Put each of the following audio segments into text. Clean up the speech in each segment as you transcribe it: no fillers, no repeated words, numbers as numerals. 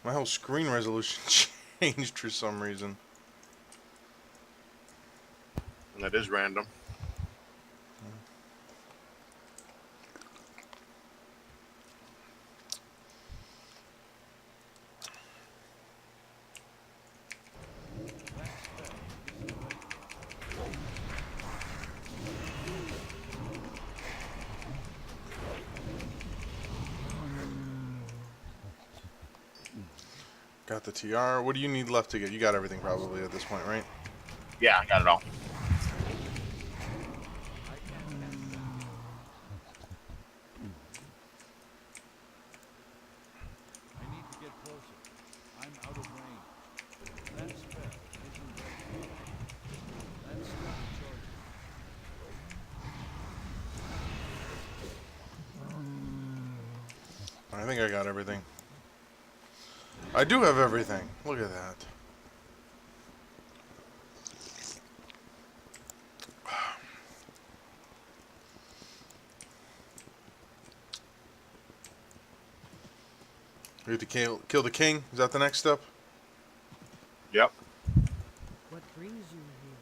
My whole screen resolution changed for some reason. And that is random. Got the TR. What do you need left to get? You got everything probably at this point, right? Yeah, I got it all. I need to get closer. I'm out of range. That spell isn't ready. That's not charging. I think I got everything. I do have everything. Look at that. We have to kill the king. Is that the next step? Yep. What brings you here?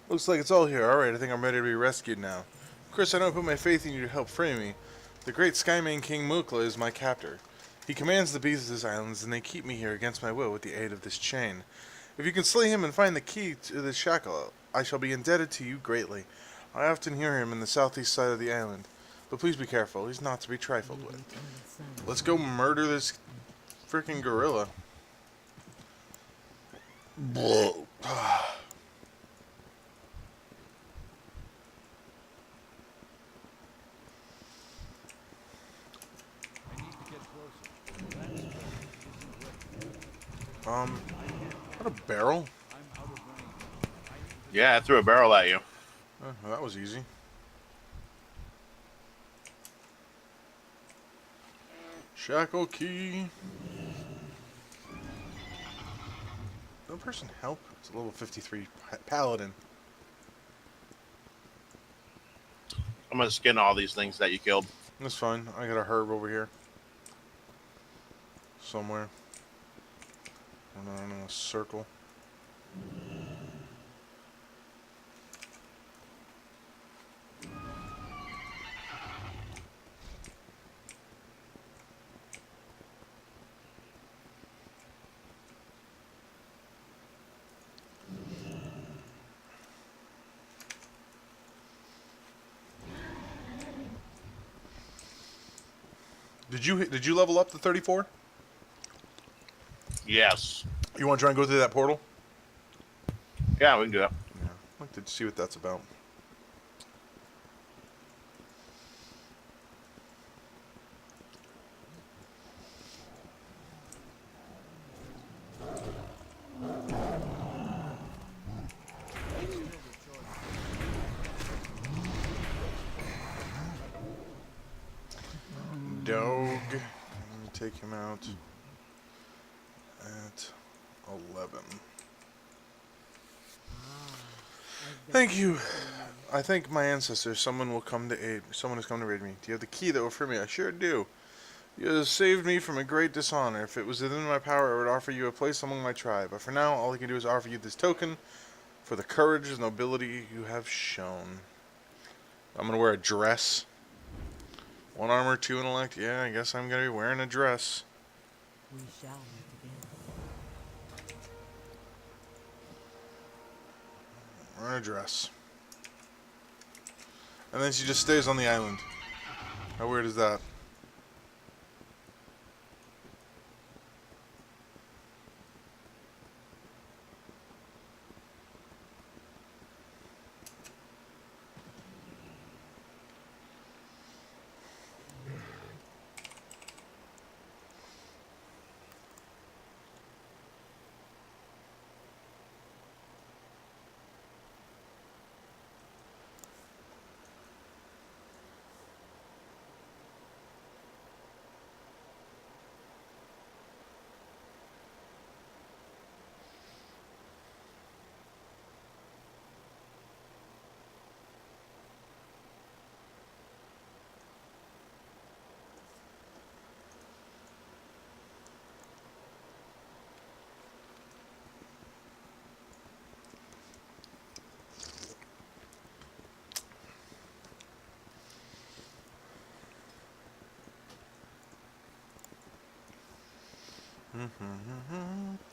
Looks like it's all here. Alright, I think I'm ready to be rescued now. Chris, I know I put my faith in you to help free me. The great Skyman King Mukla is my captor. He commands the beasts of this islands, and they keep me here against my will with the aid of this chain. If you can slay him and find the key to this shackle, I shall be indebted to you greatly. I often hear him in the southeast side of the island. But please be careful, he's not to be trifled with. Let's go murder this freaking gorilla. I need to get closer. That spell isn't ready. What a barrel? I'm out of range. Yeah, I threw a barrel at you. Well, that was easy. Shackle key. No person help? It's a level 53 paladin. I'm gonna skin all these things that you killed. That's fine. I got a herb over here. Somewhere. I don't know, in a circle. Did you level up to 34? Yes. You want to try and go through that portal? Yeah, we can do that. Yeah. I'd like to see what that's about. Dog. Let me take him out at 11. Thank you. I thank my ancestors. Someone will come to aid. Someone has come to aid me. Do you have the key that will free me? I sure do. You have saved me from a great dishonor. If it was within my power, I would offer you a place among my tribe. But for now, all I can do is offer you this token for the courage and nobility you have shown. I'm going to wear a dress. 1 armor, 2 intellect. Yeah, I guess I'm going to be wearing a dress. We shall meet again. Wearing a dress. And then she just stays on the island. How weird is that?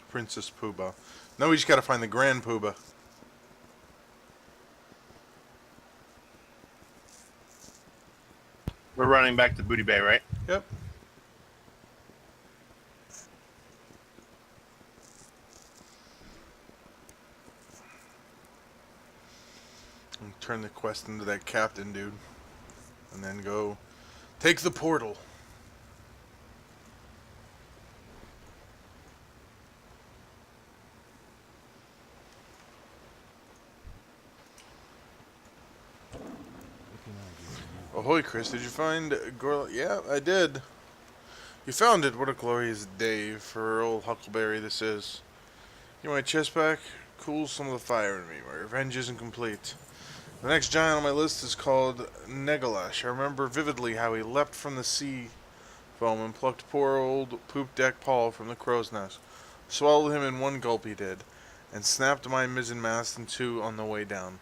Princess Poobah. Now we just gotta find the Grand Poobah. We're running back to Booty Bay, right? Yep. And turn the quest into that captain dude. And then go take the portal. Ahoy, Chris. Did you find Gorla? Yeah, I did. You found it. What a glorious day for old Huckleberry this is. Get my chest back. Cools some of the fire in me. My revenge isn't complete. The next giant on my list is called Negalash. I remember vividly how he leapt from the sea foam and plucked poor old poop deck Paul from the crow's nest. Swallowed him in one gulp he did, and snapped my mizzen mast in two on the way down.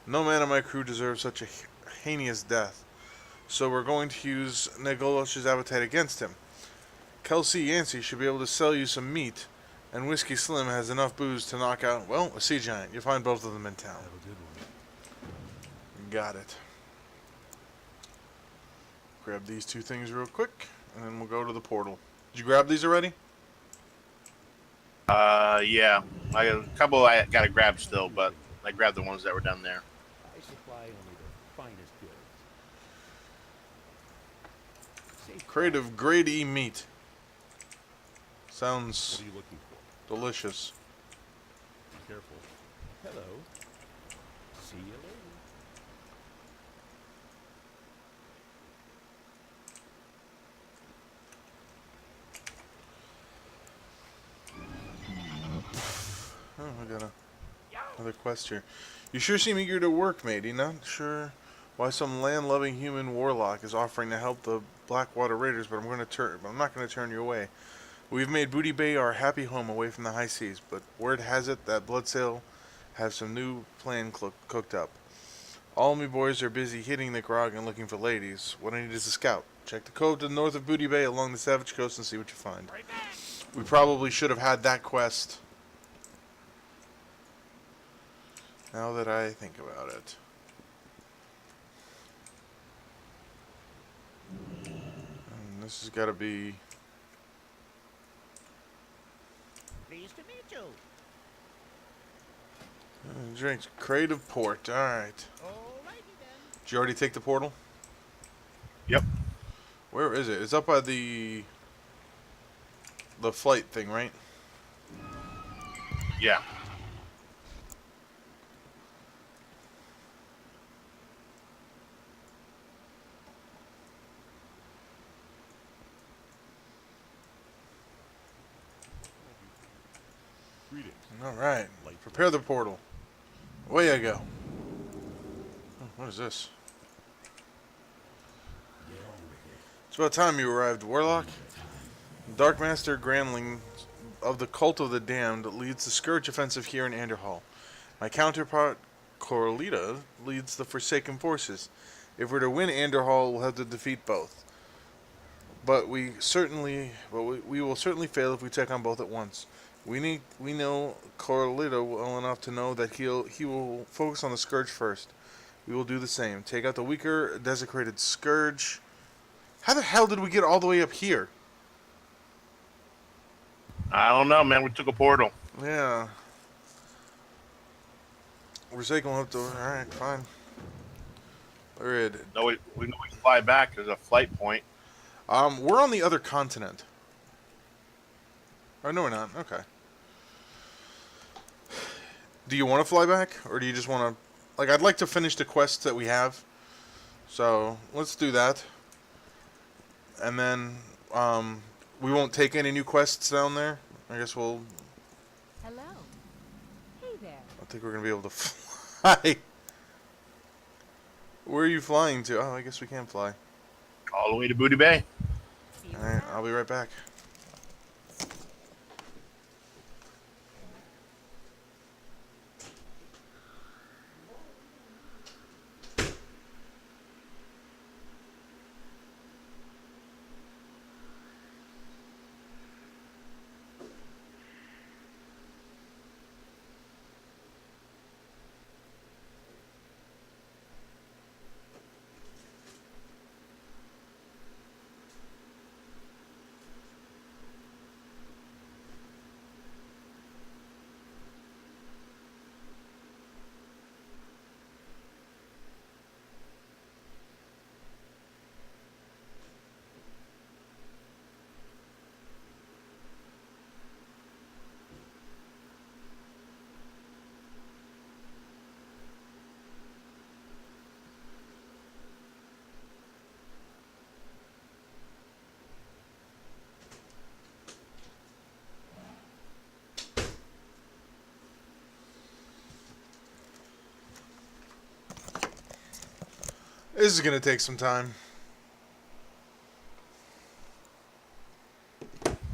No man of my crew deserves such a heinous death, so we're going to use Negalash's appetite against him. Kelsey Yancey should be able to sell you some meat, and Whiskey Slim has enough booze to knock out, well, a sea giant. You'll find both of them in town. Have a good one. Got it. Grab these two things real quick, and then we'll go to the portal. Did you grab these already? Yeah. I got a couple I gotta grab still, but I grabbed the ones that were down there. I supply only the finest goods. Safe. Crate of grade E meat. What Sounds are you looking for? delicious. Be careful. Hello. See you later. Oh, I got another quest here. You sure seem eager to work, matey. Not sure why some land-loving human warlock is offering to help the Blackwater Raiders, but I'm not going to turn you away. We've made Booty Bay our happy home away from the high seas, but word has it that Bloodsail have some new plan cooked up. All me boys are busy hitting the grog and looking for ladies. What I need is a scout. Check the cove to the north of Booty Bay along the Savage Coast and see what you find. We probably should have had that quest. Now that I think about it. And this has got to be... Pleased to meet you. Drinks. Crate of port. Alright. Alrighty then. Did you already take the portal? Yep. Where is it? It's up by the flight thing, right? Yeah. Greetings. Alright. Prepare the portal. Away I go. Oh, what is this? It's about time you arrived, Warlock. Darkmaster Grandling of the Cult of the Damned leads the Scourge offensive here in Anderhall. My counterpart, Corlita, leads the Forsaken forces. If we're to win Anderhall, we'll have to defeat both. But we will certainly fail if we take on both at once. We know Corlita well enough to know that he will focus on the Scourge first. We will do the same. Take out the weaker, desecrated Scourge. How the hell did we get all the way up here? I don't know, man. We took a portal. Yeah. Forsaken will have to... Alright, fine. Alright. No, we know we can fly back. There's a flight point. We're on the other continent. Oh, no, we're not. Okay. Do you want to fly back? Or do you just want to... Like, I'd like to finish the quests that we have. So, let's do that. And then, we won't take any new quests down there. I guess we'll... Hello. Hey there. I don't think we're going to be able to fly. Where are you flying to? Oh, I guess we can fly. All the way to Booty Bay. Alright, I'll be right back. This is gonna take some time.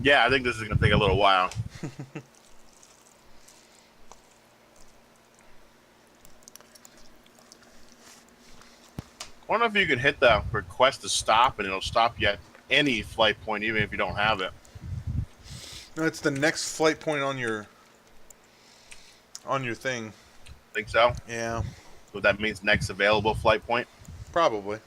Yeah, I think this is going to take a little while. I wonder if you can hit the request to stop and it'll stop you at any flight point, even if you don't have it. No, it's the next flight point on your thing. Think so? Yeah, So that means next available flight point. probably.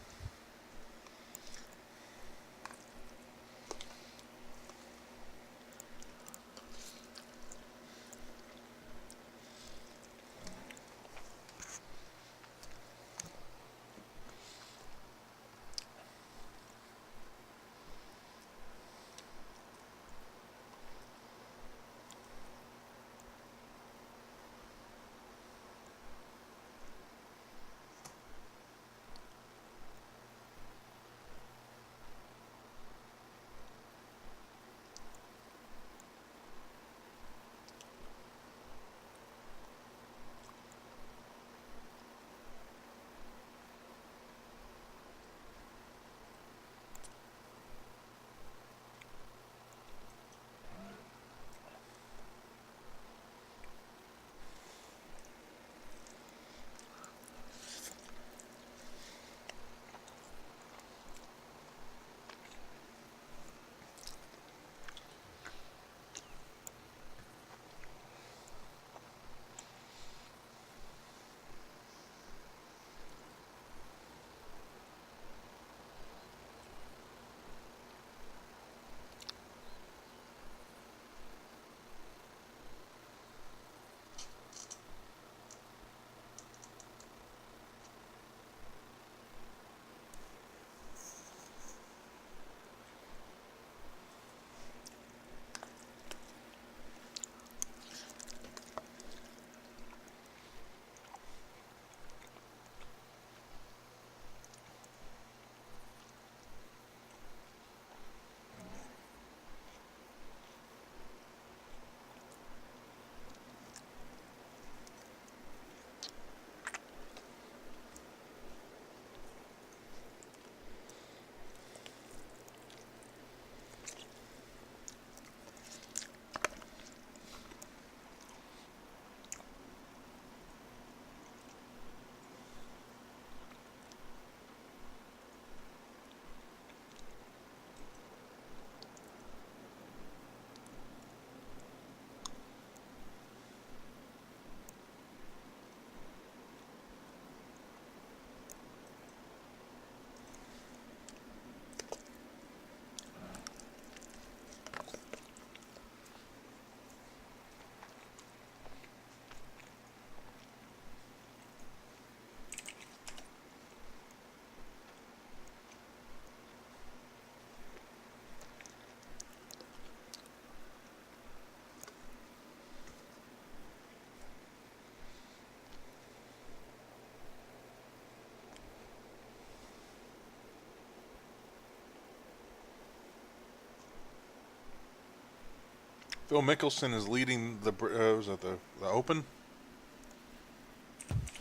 Phil Mickelson is leading the was that the Open?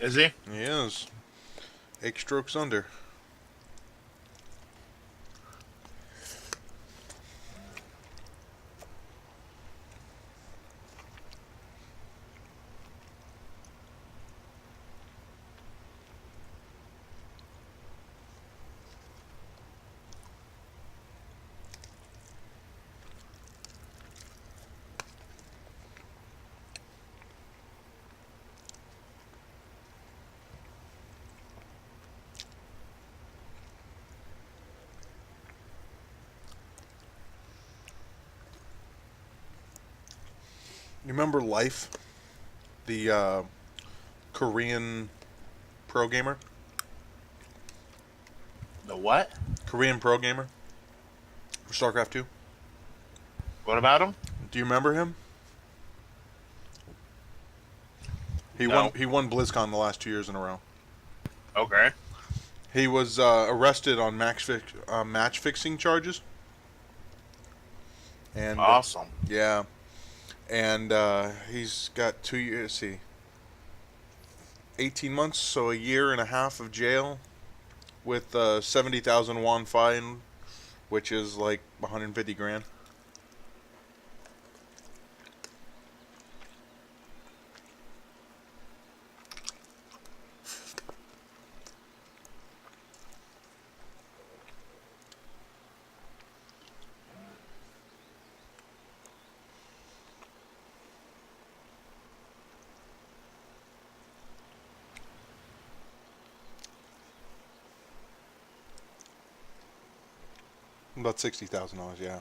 Is he? He is 8 strokes under. You remember Life, the Korean pro gamer? The what? Korean pro gamer for StarCraft 2. What about him? Do you remember him? He No. won BlizzCon the last 2 years in a row. Okay. He was arrested on match fixing charges. And Awesome. yeah, and he's got 2 years. See, 18 months, so a year and a half of jail, with 70,000 won fine, which is like 150 grand. About $60,000, yeah.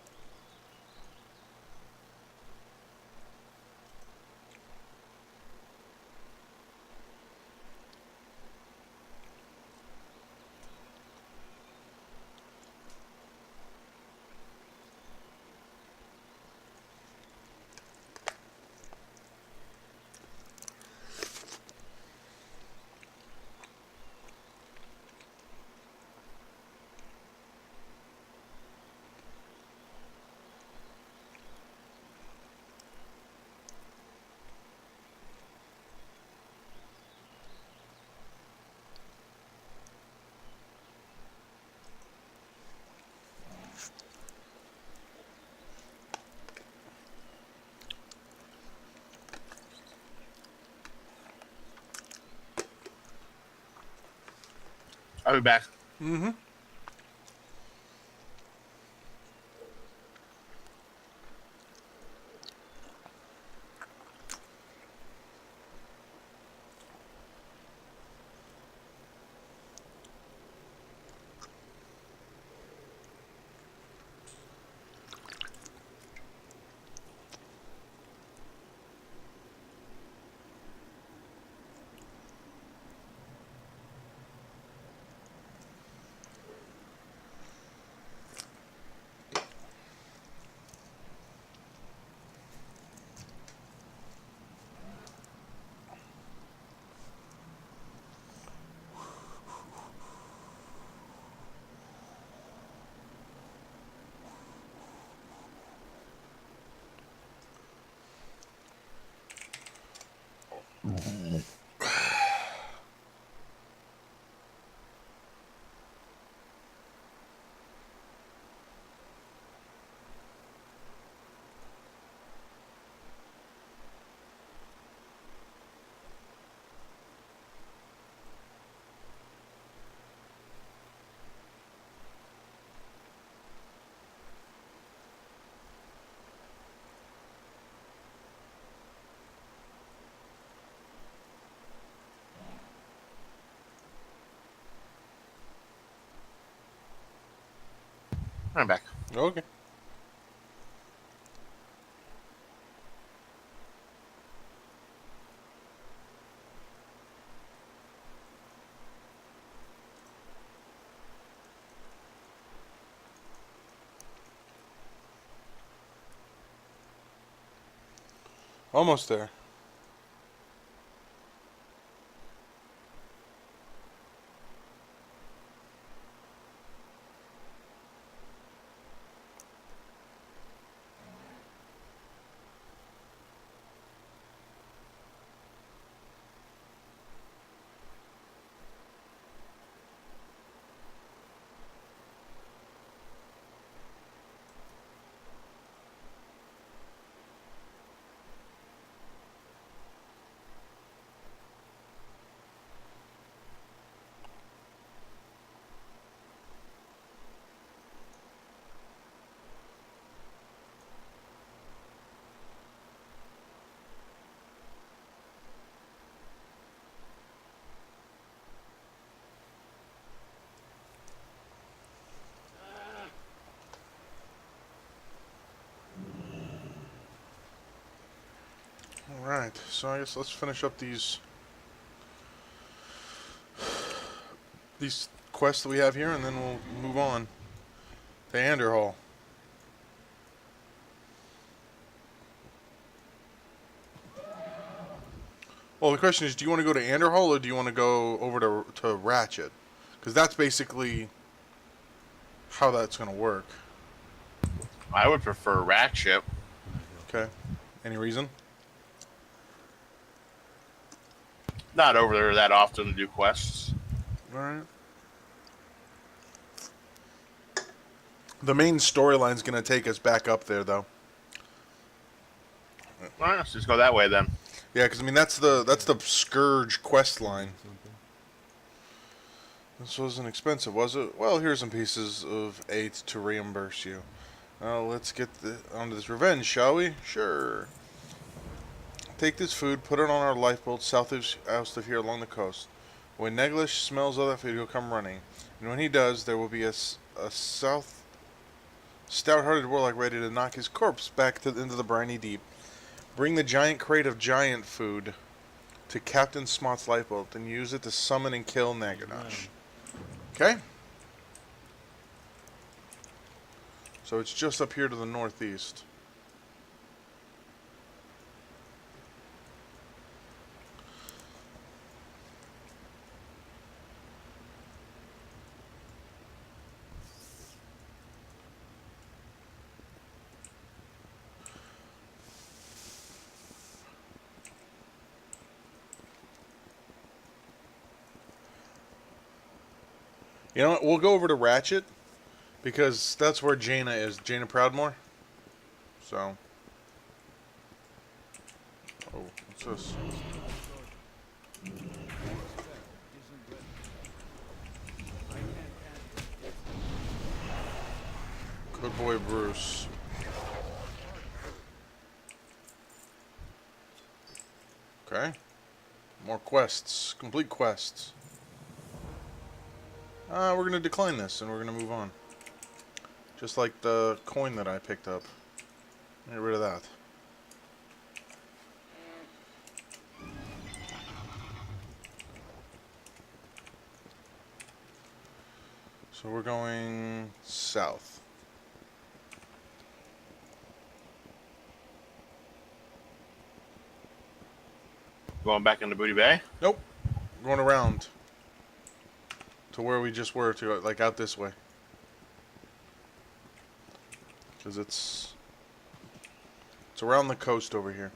I'll be back. Mm-hmm. I'm back. Okay. Almost there. Alright, so I guess let's finish up these quests that we have here, and then we'll move on to Anderhall. Well, the question is, do you want to go to Anderhall, or do you want to go over to Ratchet? Because that's basically how that's going to work. I would prefer Ratchet. Okay. Any reason? Not over there that often to do quests. Alright. The main storyline's gonna take us back up there, though. All right, let's just go that way then. Yeah, because I mean that's the Scourge quest line. This wasn't expensive, was it? Well, here's some pieces of 8 to reimburse you. Now let's get onto this revenge, shall we? Sure. Take this food, put it on our lifeboat south of here along the coast. When Neglish smells all that food, he'll come running. And when he does, there will be a stout-hearted warlock ready to knock his corpse back into the briny deep. Bring the giant crate of giant food to Captain Smot's lifeboat, and use it to summon and kill Naganash. Okay? So it's just up here to the northeast. You know what? We'll go over to Ratchet, because that's where Jaina is. Jaina Proudmore. So. Oh, what's this? Good boy, Bruce. Okay. More quests. Complete quests. We're going to decline this, and we're going to move on. Just like the coin that I picked up. Get rid of that. So we're going south. Going back into Booty Bay? Nope. Going around. To where we just were, to like out this way. Because it's around the coast over here.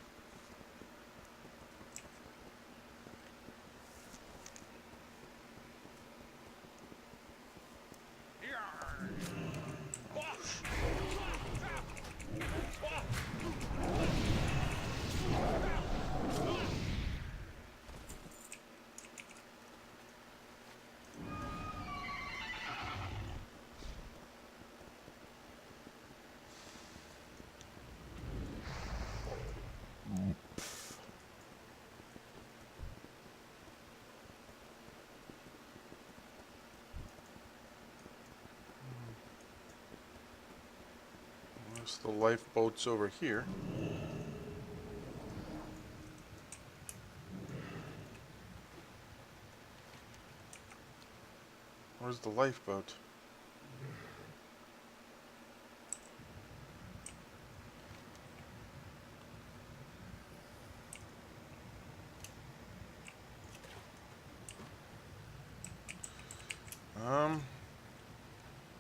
There's the lifeboats over here. Where's the lifeboat?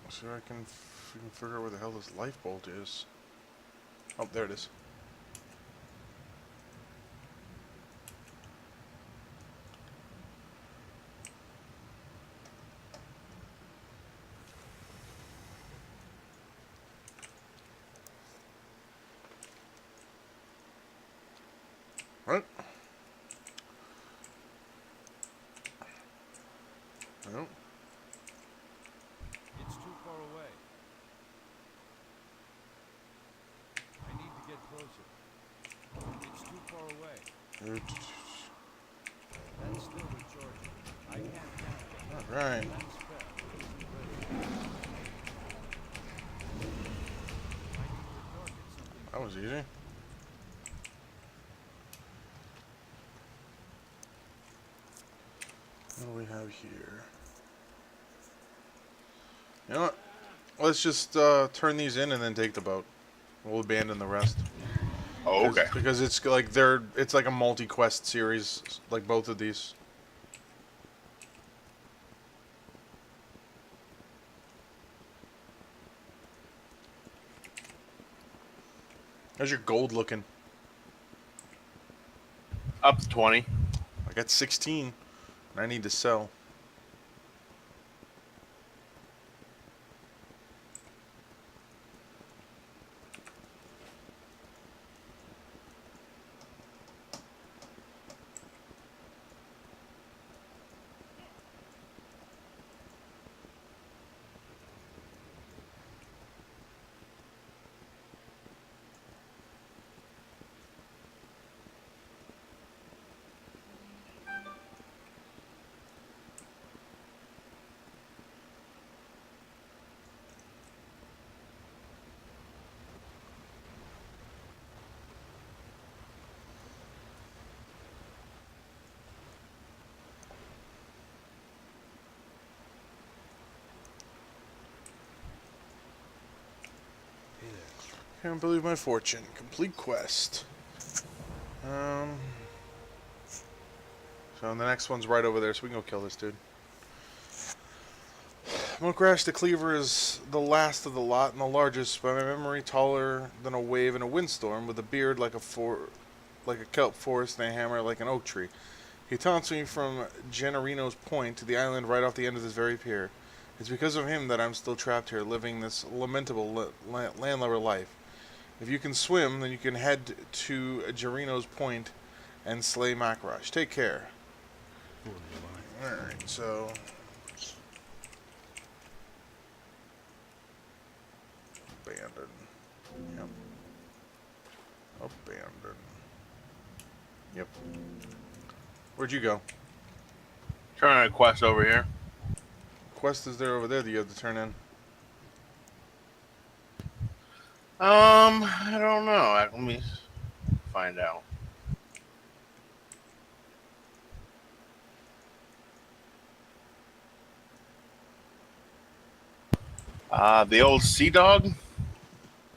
So I can figure out where the hell this lifeboat is. Oh, there it is. What? No. It's too far away. I need to get closer. It's too far away. That's still recharging. I can't count it. Alright. That spell isn't ready. I need to target something. That was easy. What do we have here? You know what? Let's just turn these in and then take the boat. We'll abandon the rest. Oh, okay. Because it's like it's like a multi-quest series, like both of these. How's your gold looking? Up to 20. I got 16, and I need to sell. Can't believe my fortune. Complete quest. So the next one's right over there, so we can go kill this dude. Mokrash the Cleaver is the last of the lot and the largest, by my memory, taller than a wave in a windstorm, with a beard like a kelp forest and a hammer like an oak tree. He taunts me from Generino's Point to the island right off the end of this very pier. It's because of him that I'm still trapped here, living this lamentable landlubber life. If you can swim, then you can head to Gerino's Point and slay Mokrash. Take care. Alright, so... Abandon. Yep. Abandon. Yep. Where'd you go? Turn a quest over here. Quest is there over there that you have to turn in. I don't know. Let me find out. The old sea dog.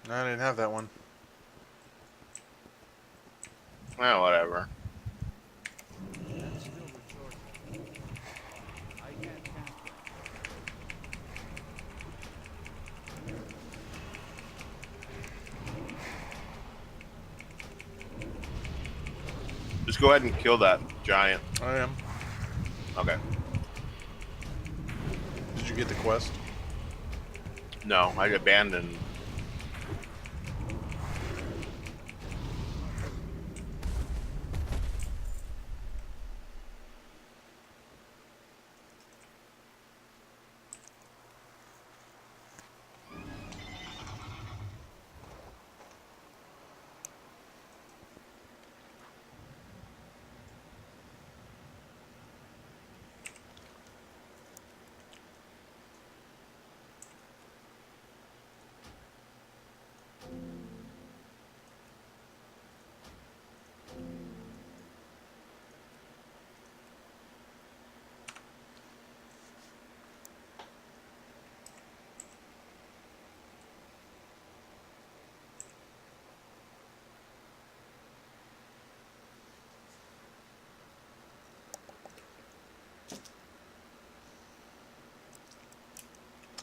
No, I didn't have that one. Well, whatever. That's still rechargeable. I can't cast that. Just go ahead and kill that giant. I am. Okay. Did you get the quest? No, I abandoned.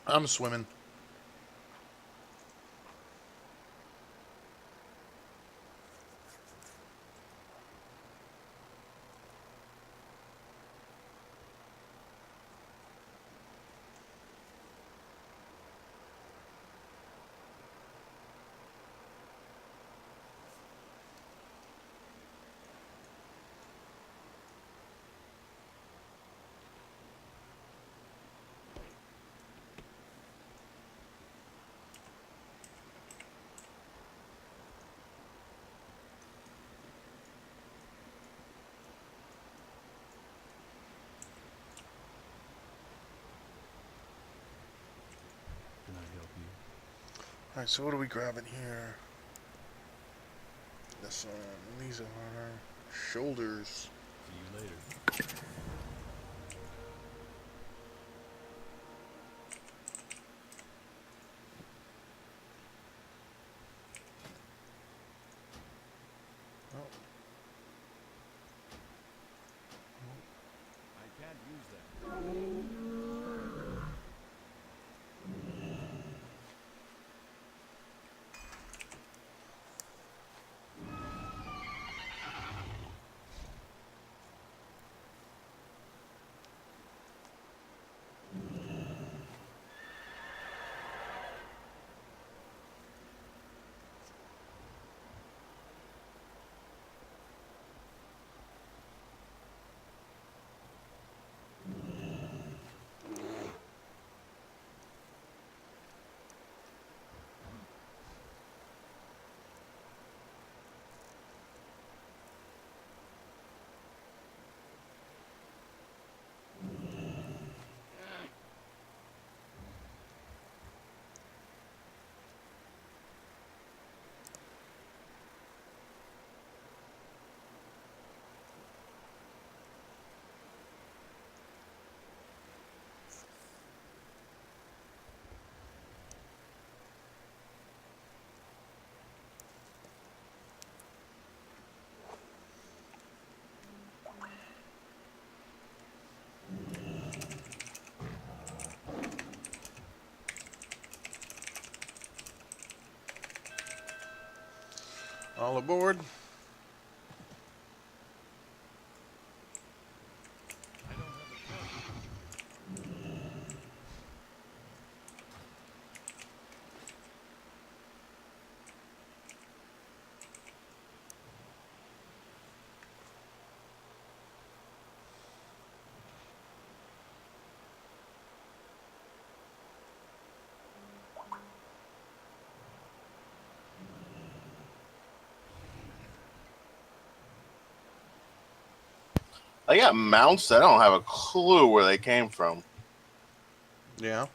I'm swimming. Can I help you? Alright, so what are we grabbing here? This one. These are our shoulders. See you later. I can't use that. All aboard. I don't have a target. I got mounts that I don't have a clue where they came from. Yeah.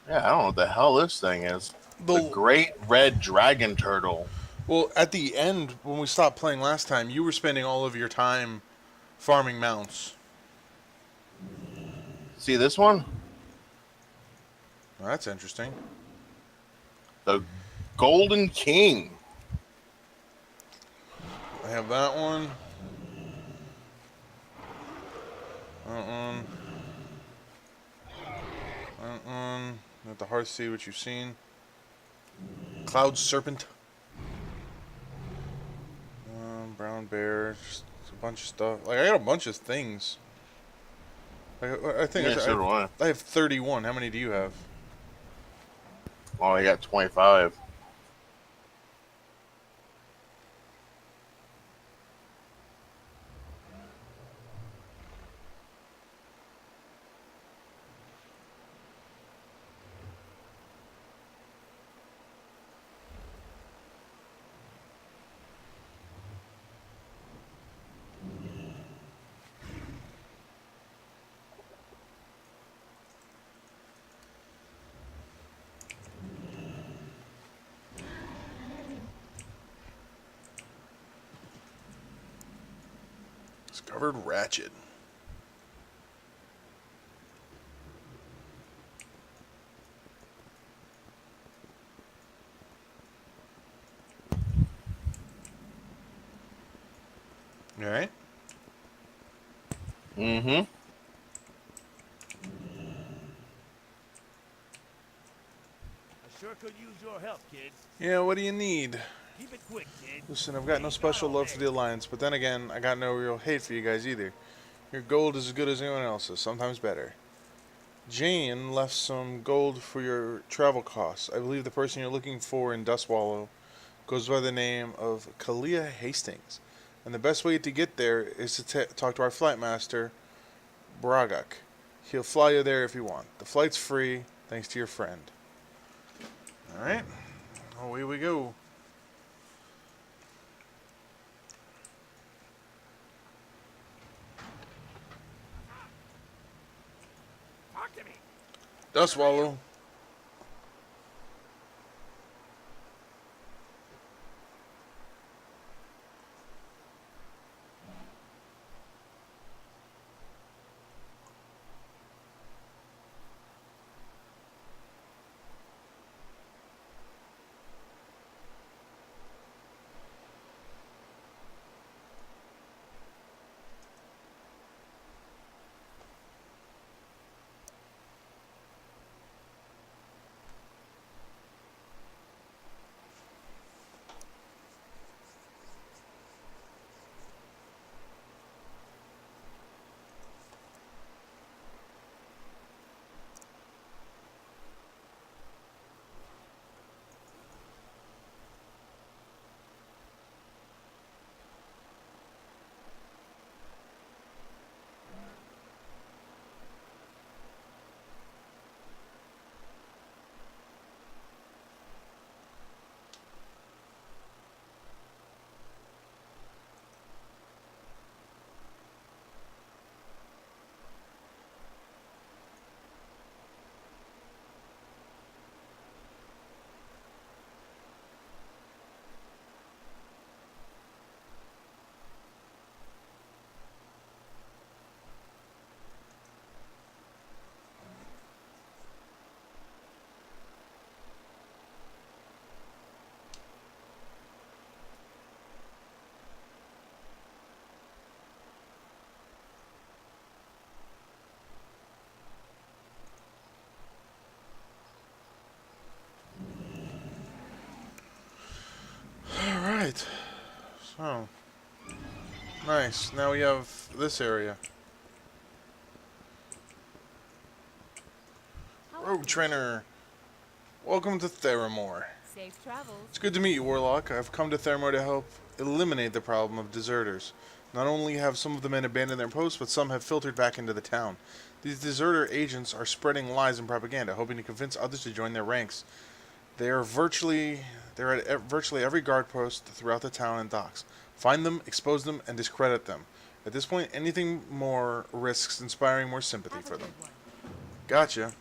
Yeah, I don't know what the hell this thing is. The The Great Red Dragon Turtle. Well, at the end when we stopped playing last time, you were spending all of your time farming mounts. See this one? Well, that's interesting. The Golden King. I have that one. That one. That one. At the Hearthseed, which you've seen. Cloud Serpent. Brown Bear. Just a bunch of stuff. Like, I got a bunch of things. Like, I think Yeah, so do I. I have 31. How many do you have? Oh, I got 25. Discovered Ratchet. Alright. Mm-hmm. I sure could use your help, kid. Yeah, what do you need? Keep it quick, kid. Listen, I've got no special love for the Alliance, but then again, I got no real hate for you guys either. Your gold is as good as anyone else's, sometimes better. Jane left some gold for your travel costs. I believe the person you're looking for in Dustwallow goes by the name of Kalia Hastings. And the best way to get there is to talk to our flight master, Bragak. He'll fly you there if you want. The flight's free, thanks to your friend. Alright, away we go. Talk to me. Dustwallow. Oh. Nice. Now we have this area. How are Rogue you? Trainer. Welcome to Theramore. Safe travels. It's good to meet you, Warlock. I've come to Theramore to help eliminate the problem of deserters. Not only have some of the men abandoned their posts, but some have filtered back into the town. These deserter agents are spreading lies and propaganda, hoping to convince others to join their ranks. They're at virtually every guard post throughout the town and docks. Find them, expose them, and discredit them. At this point, anything more risks inspiring more sympathy Have a for good them. one. Gotcha.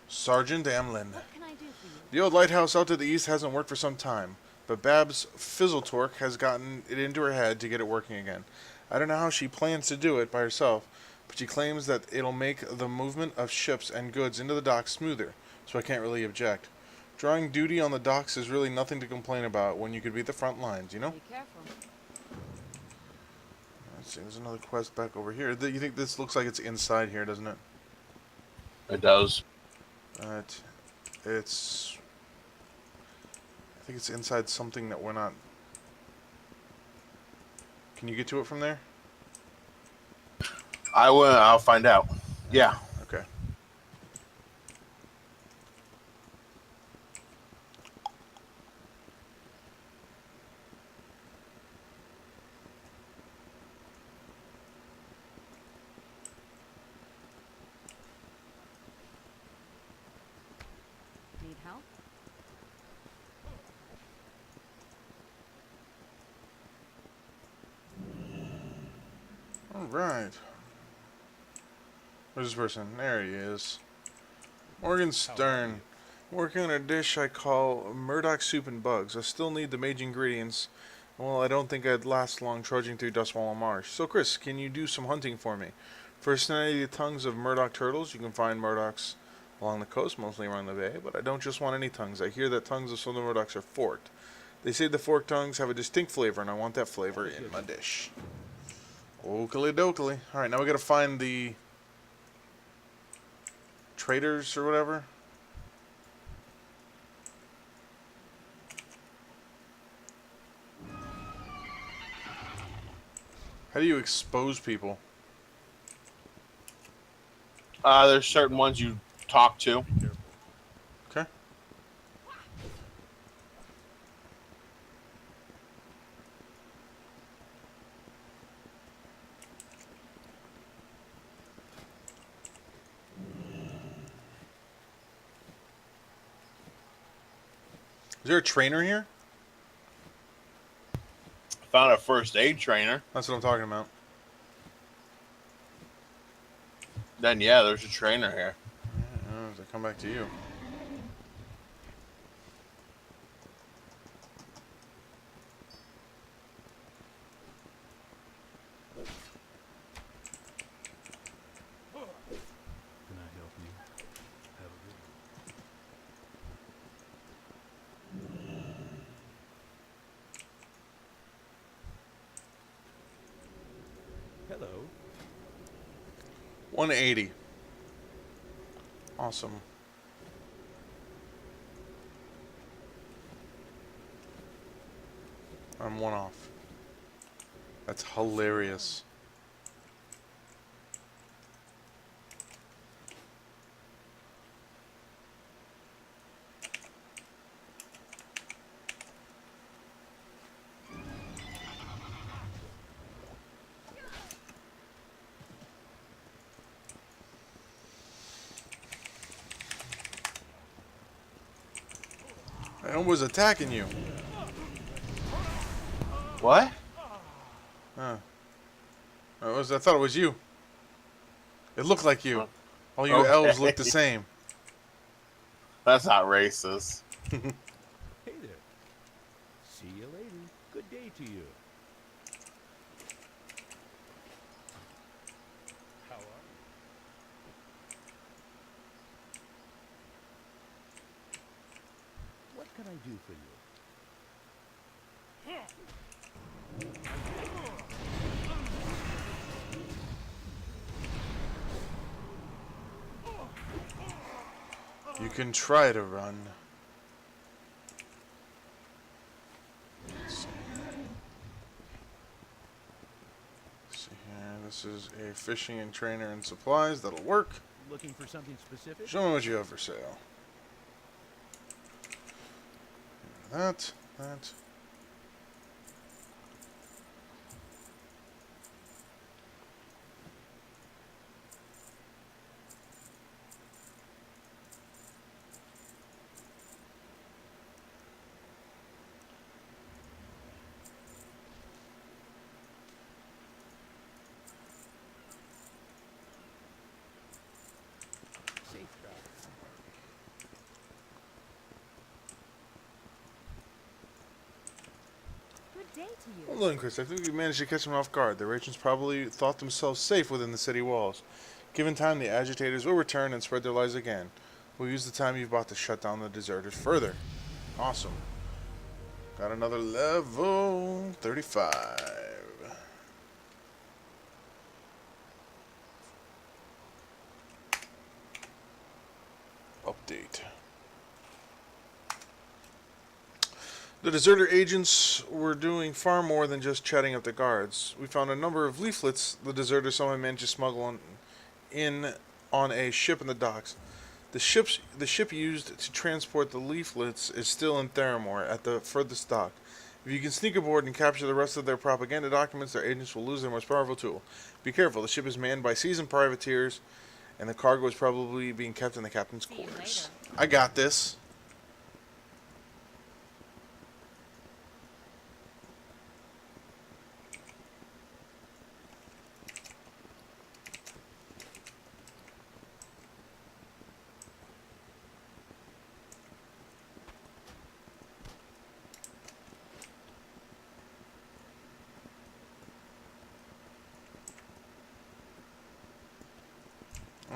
Sergeant Amlin. What can I do for you? The old lighthouse out to the east hasn't worked for some time, but Babs Fizzletorque has gotten it into her head to get it working again. I don't know how she plans to do it by herself, but she claims that it'll make the movement of ships and goods into the docks smoother, so I can't really object. Drawing duty on the docks is really nothing to complain about when you could be at the front lines, you know? Be careful. Let's see, there's another quest back over here. You think this looks like it's inside here, doesn't it? It does. It's... I think it's inside something that we're not... Can you get to it from there? I will. I'll find out. Yeah. Okay. Need help? Alright. Where's this person? There he is. Morgan Stern. Working on a dish I call Murdoch Soup and Bugs. I still need the mage ingredients. Well, I don't think I'd last long trudging through Dustwallow Marsh. So, Chris, can you do some hunting for me? First, I need the tongues of Murdoch turtles. You can find Murdochs along the coast, mostly around the bay. But I don't just want any tongues. I hear that tongues of some of the Murdochs are forked. They say the forked tongues have a distinct flavor, and I want that flavor in my dish. Oakley dokley. Alright, now we gotta find the traders or whatever. How do you expose people? There's certain ones you talk to. Okay. Is there a trainer here? Found a first aid trainer. That's what I'm talking about. Then yeah, there's a trainer here. As I come back to you. Can I help you? Have a good one. Hello. 180. Awesome. I'm one off. That's hilarious. I was attacking you. What? Huh. I thought it was you. It looked like you. All you elves look the same. That's not racist. Hey there. See you later. Good day to you. How are you? What can I do for you? You can try to run. Let's see. This is a fishing and trainer and supplies. That'll work. Looking for something specific? Show me what you have for sale. That. Safe travel. Good day to you. Well done, Chris. I think we managed to catch them off guard. The Rachans probably thought themselves safe within the city walls. Given time, the agitators will return and spread their lies again. We'll use the time you've bought to shut down the deserters further. Awesome. Got another level 35. Update. The deserter agents were doing far more than just chatting up the guards. We found a number of leaflets the deserters somehow managed to smuggle in on a ship in the docks. The ship used to transport the leaflets is still in Theramore at the furthest dock. If you can sneak aboard and capture the rest of their propaganda documents, their agents will lose their most powerful tool. Be careful, the ship is manned by seasoned privateers, and the cargo is probably being kept in the captain's See you quarters. later. I got this.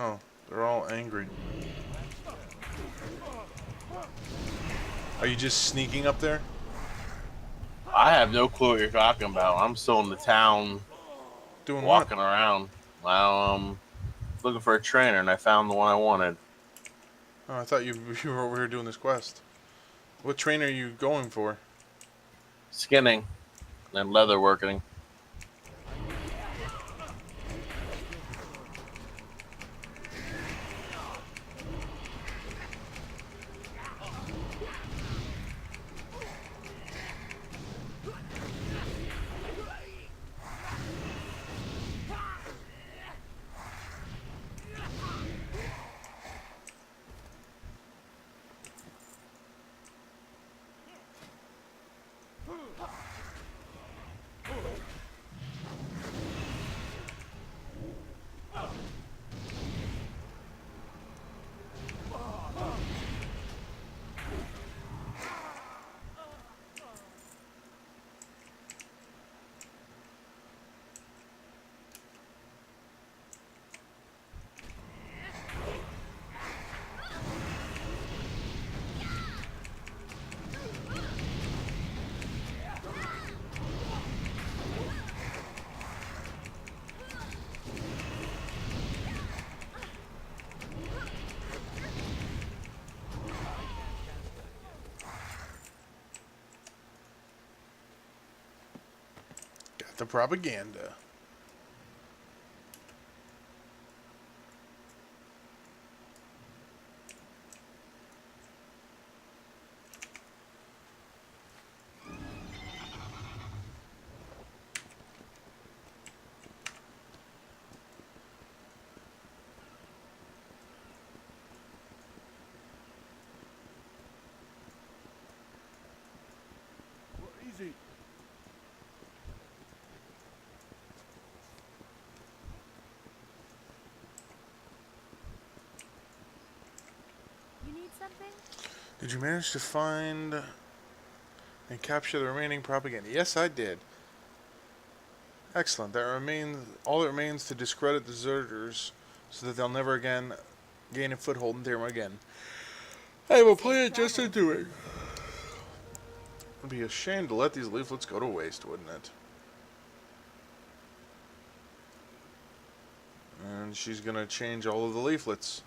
Oh, they're all angry. Are you just sneaking up there? I have no clue what you're talking about. I'm still in the town Doing walking around. Well, looking for a trainer, and I found the one I wanted. what? Oh, I thought you were over here doing this quest. What train are you going for? Skinning and leather working. Got the propaganda. Well, easy. You need something? Did you manage to find and capture the remaining propaganda? Yes, I did. Excellent. All that remains to discredit the deserters so that they'll never again gain a foothold in Therum again. I will play it just to do it. It'd be a shame to let these leaflets go to waste, wouldn't it? And she's gonna change all of the leaflets.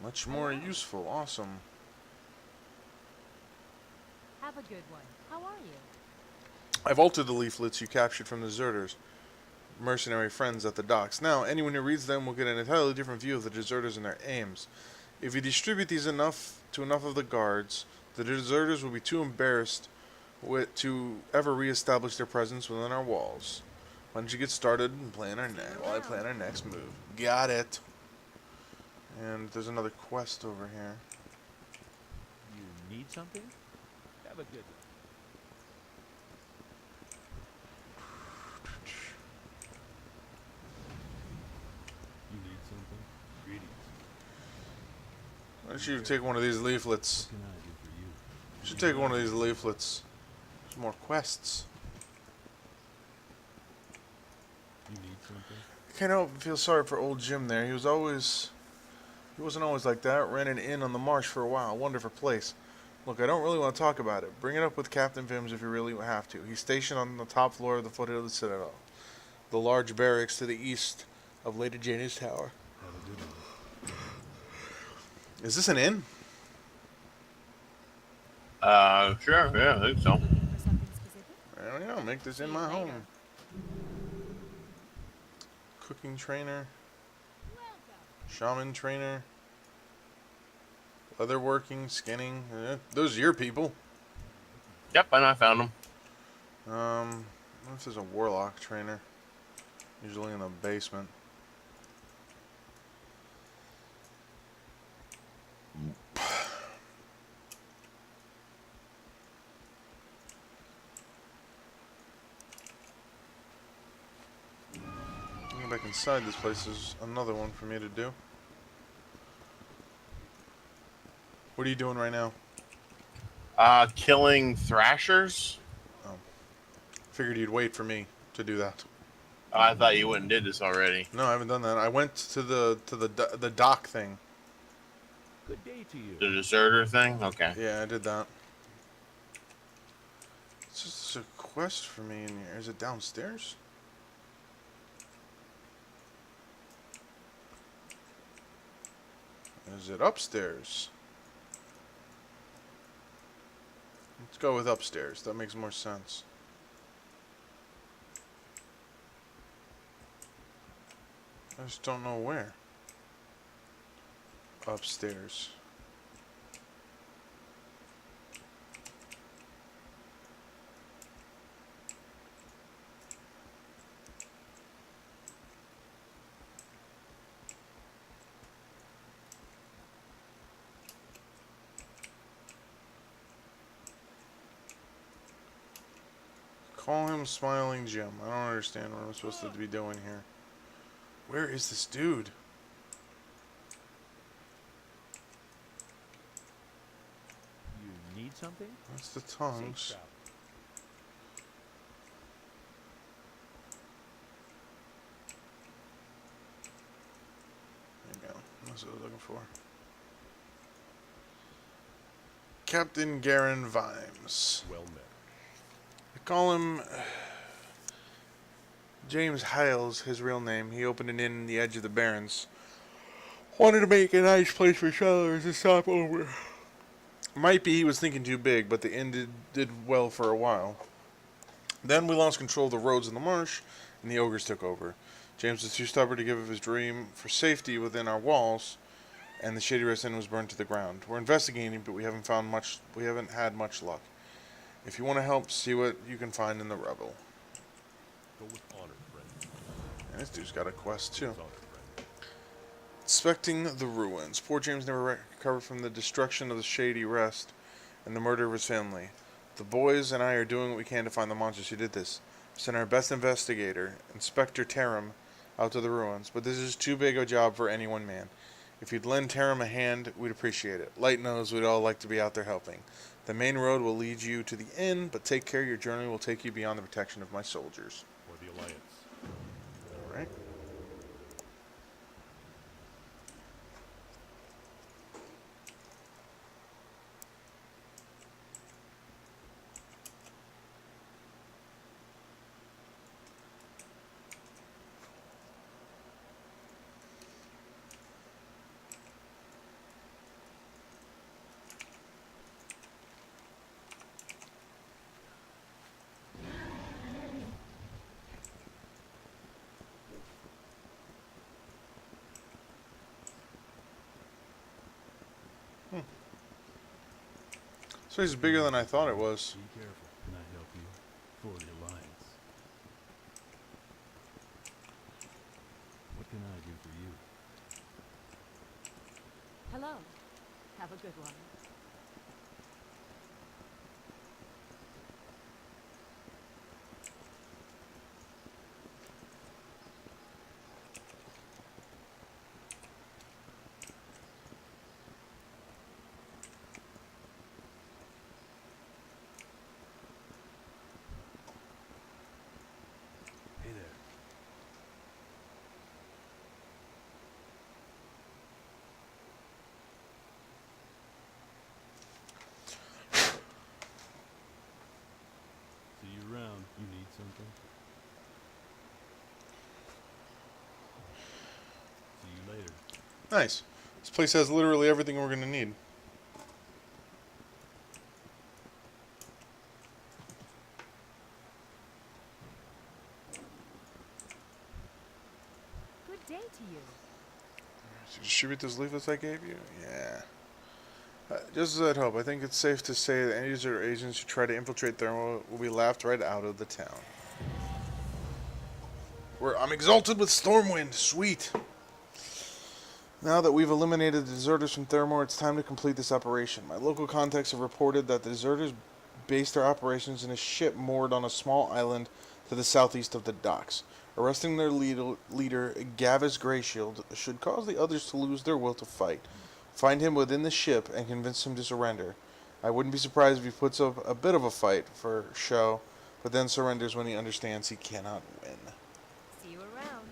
Much more useful. Awesome. Have a good one. How are you? I've altered the leaflets you captured from the deserters, mercenary friends at the docks. Now, anyone who reads them will get an entirely different view of the deserters and their aims. If you distribute these enough of the guards, the deserters will be too embarrassed to ever re-establish their presence within our walls. Why don't you get started and plan while I plan our next move? Got it. And there's another quest over here. You need something? Have a good one. You need something? Greetings. Why don't you take one of these leaflets? What can I do for you? You should take one of these leaflets. There's more quests. You need something? I can't help but feel sorry for old Jim there. He wasn't always like that. Ran an inn on the marsh for a while. Wonderful place. Look, I don't really want to talk about it. Bring it up with Captain Vims if you really have to. He's stationed on the top floor of the foothill of the Citadel. The large barracks to the east of Lady Janie's tower. Have a good one. Is this an inn? Sure, yeah, I think so. Looking for something specific? I don't know. Make this See in you my later. home. Cooking trainer. Shaman trainer. Leatherworking, skinning. Those are your people. Yep, and I found them. I wonder if there's a warlock trainer. Usually in the basement. Going back inside this place is another one for me to do. What are you doing right now? Killing thrashers. Figured you'd wait for me to do that. I thought you went and did this already. No, I haven't done that. I went to the dock thing. Good day to you. The deserter thing? Okay. Yeah, I did that. It's just a quest for me in here. Is it downstairs? Is it upstairs? Let's go with upstairs. That makes more sense. I just don't know where. Upstairs. Call him Smiling Jim. I don't understand what I'm supposed to be doing here. Where is this dude? You need something? That's the Safe tongues. travel. There you go. That's what I was looking for. Captain Garen Vimes. Well met. I call him James Hales, his real name. He opened an inn in the edge of the Barrens. Wanted to make a nice place for travelers to stop over. Might be he was thinking too big, but the inn did well for a while. Then we lost control of the roads in the marsh, and the ogres took over. James was too stubborn to give up his dream for safety within our walls, and the Shady Rest Inn was burned to the ground. We're investigating, but we haven't had much luck. If you want to help, see what you can find in the rubble. Go with honor, friend. And this dude's got a quest too. With honor, friend. Inspecting the ruins. Poor James never recovered from the destruction of the Shady Rest and the murder of his family. The boys and I are doing what we can to find the monsters who did this. We sent our best investigator, Inspector Tarum, out to the ruins, but this is too big a job for any one man. If you'd lend Tarum a hand, we'd appreciate it. Light knows we'd all like to be out there helping. The main road will lead you to the inn, but take care, your journey will take you beyond the protection of my soldiers. For the Alliance. Alright. This place is bigger than I thought it was. Be careful. Can I help you? For the Alliance. What can I do for you? Hello. Have a good one. Hey there. See you around. You need something? See you later. Nice. This place has literally everything we're gonna need. Good day to you. So distribute those leaflets I gave you? Yeah. Just as I'd hope, I think it's safe to say that any user or agents who try to infiltrate Thermo will be laughed right out of the town. I'm exalted with Stormwind. Sweet. Now that we've eliminated the deserters from Thermore, it's time to complete this operation. My local contacts have reported that the deserters based their operations in a ship moored on a small island to the southeast of the docks. Arresting their leader, Gavis Greyshield, should cause the others to lose their will to fight. Find him within the ship and convince him to surrender. I wouldn't be surprised if he puts up a bit of a fight for show, but then surrenders when he understands he cannot win. See you around.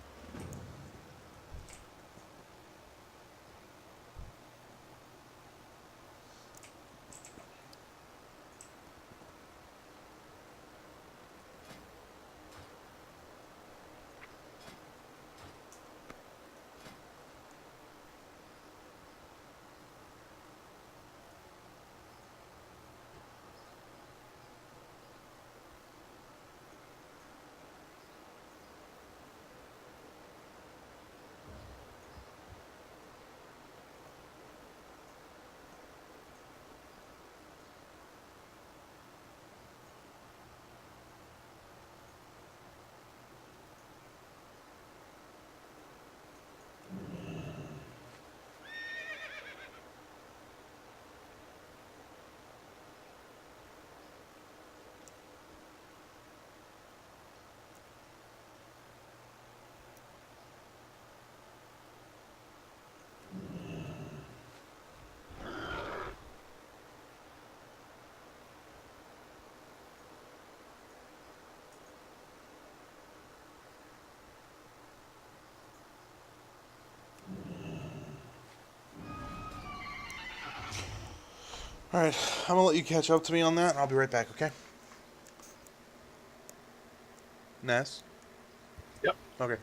Alright, I'm gonna let you catch up to me on that, and I'll be right back, okay? Ness? Yep. Okay.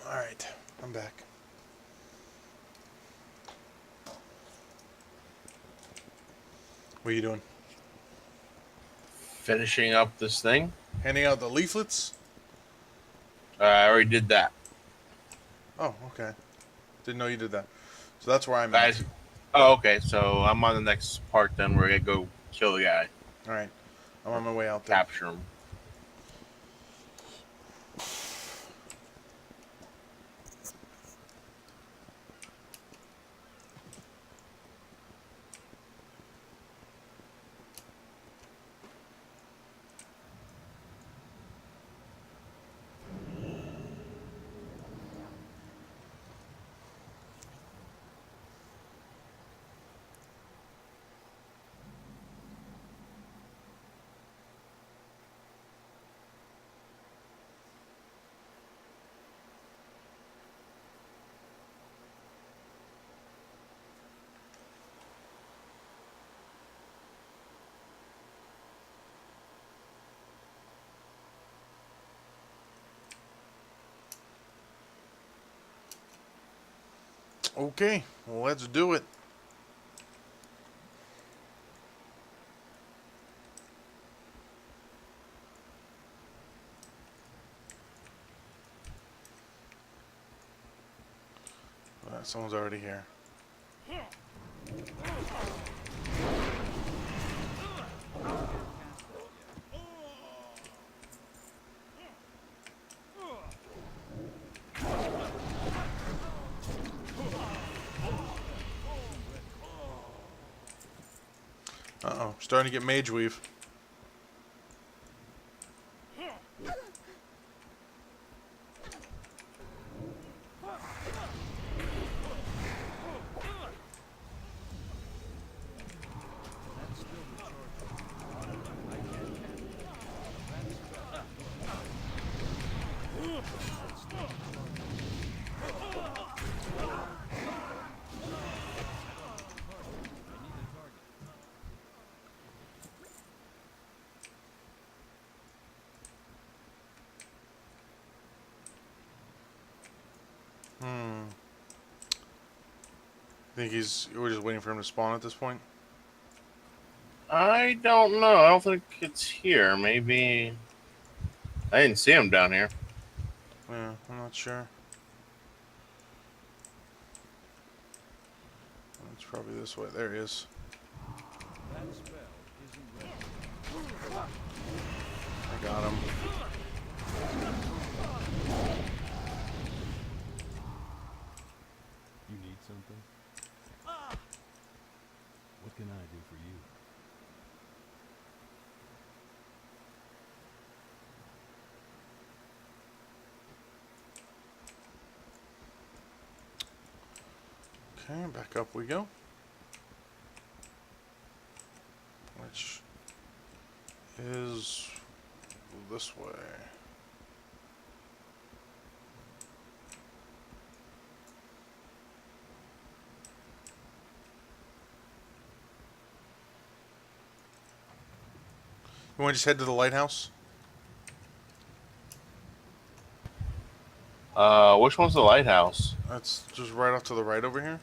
Alright, I'm back. What are you doing? Finishing up this thing. Handing out the leaflets? I already did that. Oh, okay. Didn't know you did that. So that's where I'm at. Guys. Oh, okay. So I'm on the next part then. We're gonna go kill the guy, Alright. I'm on my way out there. capture him. Okay, well, let's do it. Alright, someone's already here. Uh-oh, starting to get mage weave. That's still the charger. I can't cast that. That spell isn't ready. That's still the charger. I need a target. We're just waiting for him to spawn at this point? I don't know. I don't think it's here. Maybe I didn't see him down here. Yeah, I'm not sure. It's probably this way. There he is. That spell isn't ready. I got him. You need something? What can I do for you? Okay, back up we go. Which is this way. You want to just head to the lighthouse? Which one's the lighthouse? That's just right off to the right over here.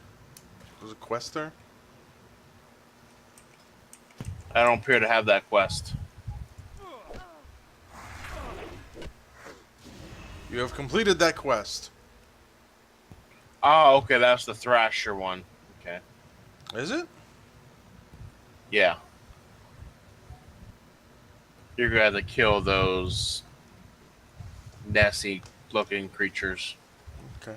There's a quest there. I don't appear to have that quest. You have completed that quest. Oh, okay, that's the Thrasher one. Okay. Is it? Yeah. You're gonna have to kill those nasty looking creatures. Okay.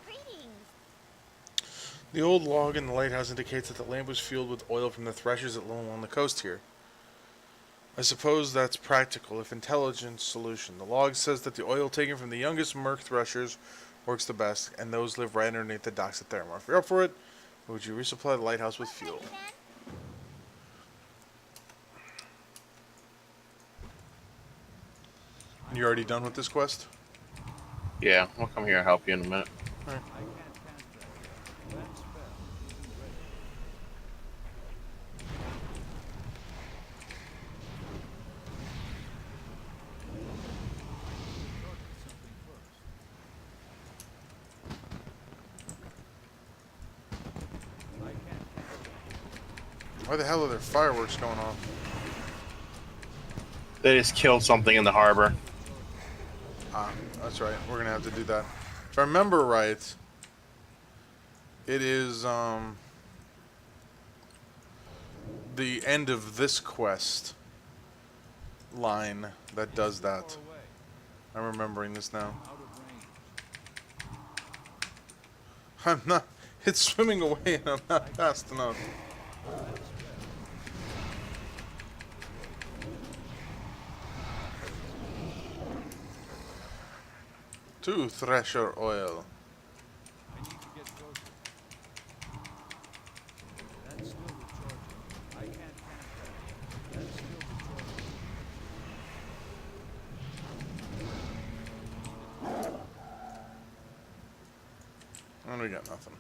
Greetings. The old log in the lighthouse indicates that the lamp was fueled with oil from the threshers that live along the coast here. I suppose that's practical, if intelligent solution. The log says that the oil taken from the youngest merc threshers works the best, and those live right underneath the docks at Theramore. If you're up for it, would you resupply the lighthouse with fuel? Alrighty then. You already done with this quest? Yeah, I'll come here and help you in a minute. I can't cast that. That spell isn't ready. Target something first. I can't cast that. Why the hell are there fireworks going on? They just killed something in the harbor. Ah, that's right. We're gonna have to do that. If I remember right, it is the end of this quest line that does that. Far away. I'm remembering this now. Out of range. I'm not. It's swimming away and I'm not fast enough. That spell To Thresher Oil. I need to get closer. That's still recharging. I can't cast that. That's still recharging. And we got nothing.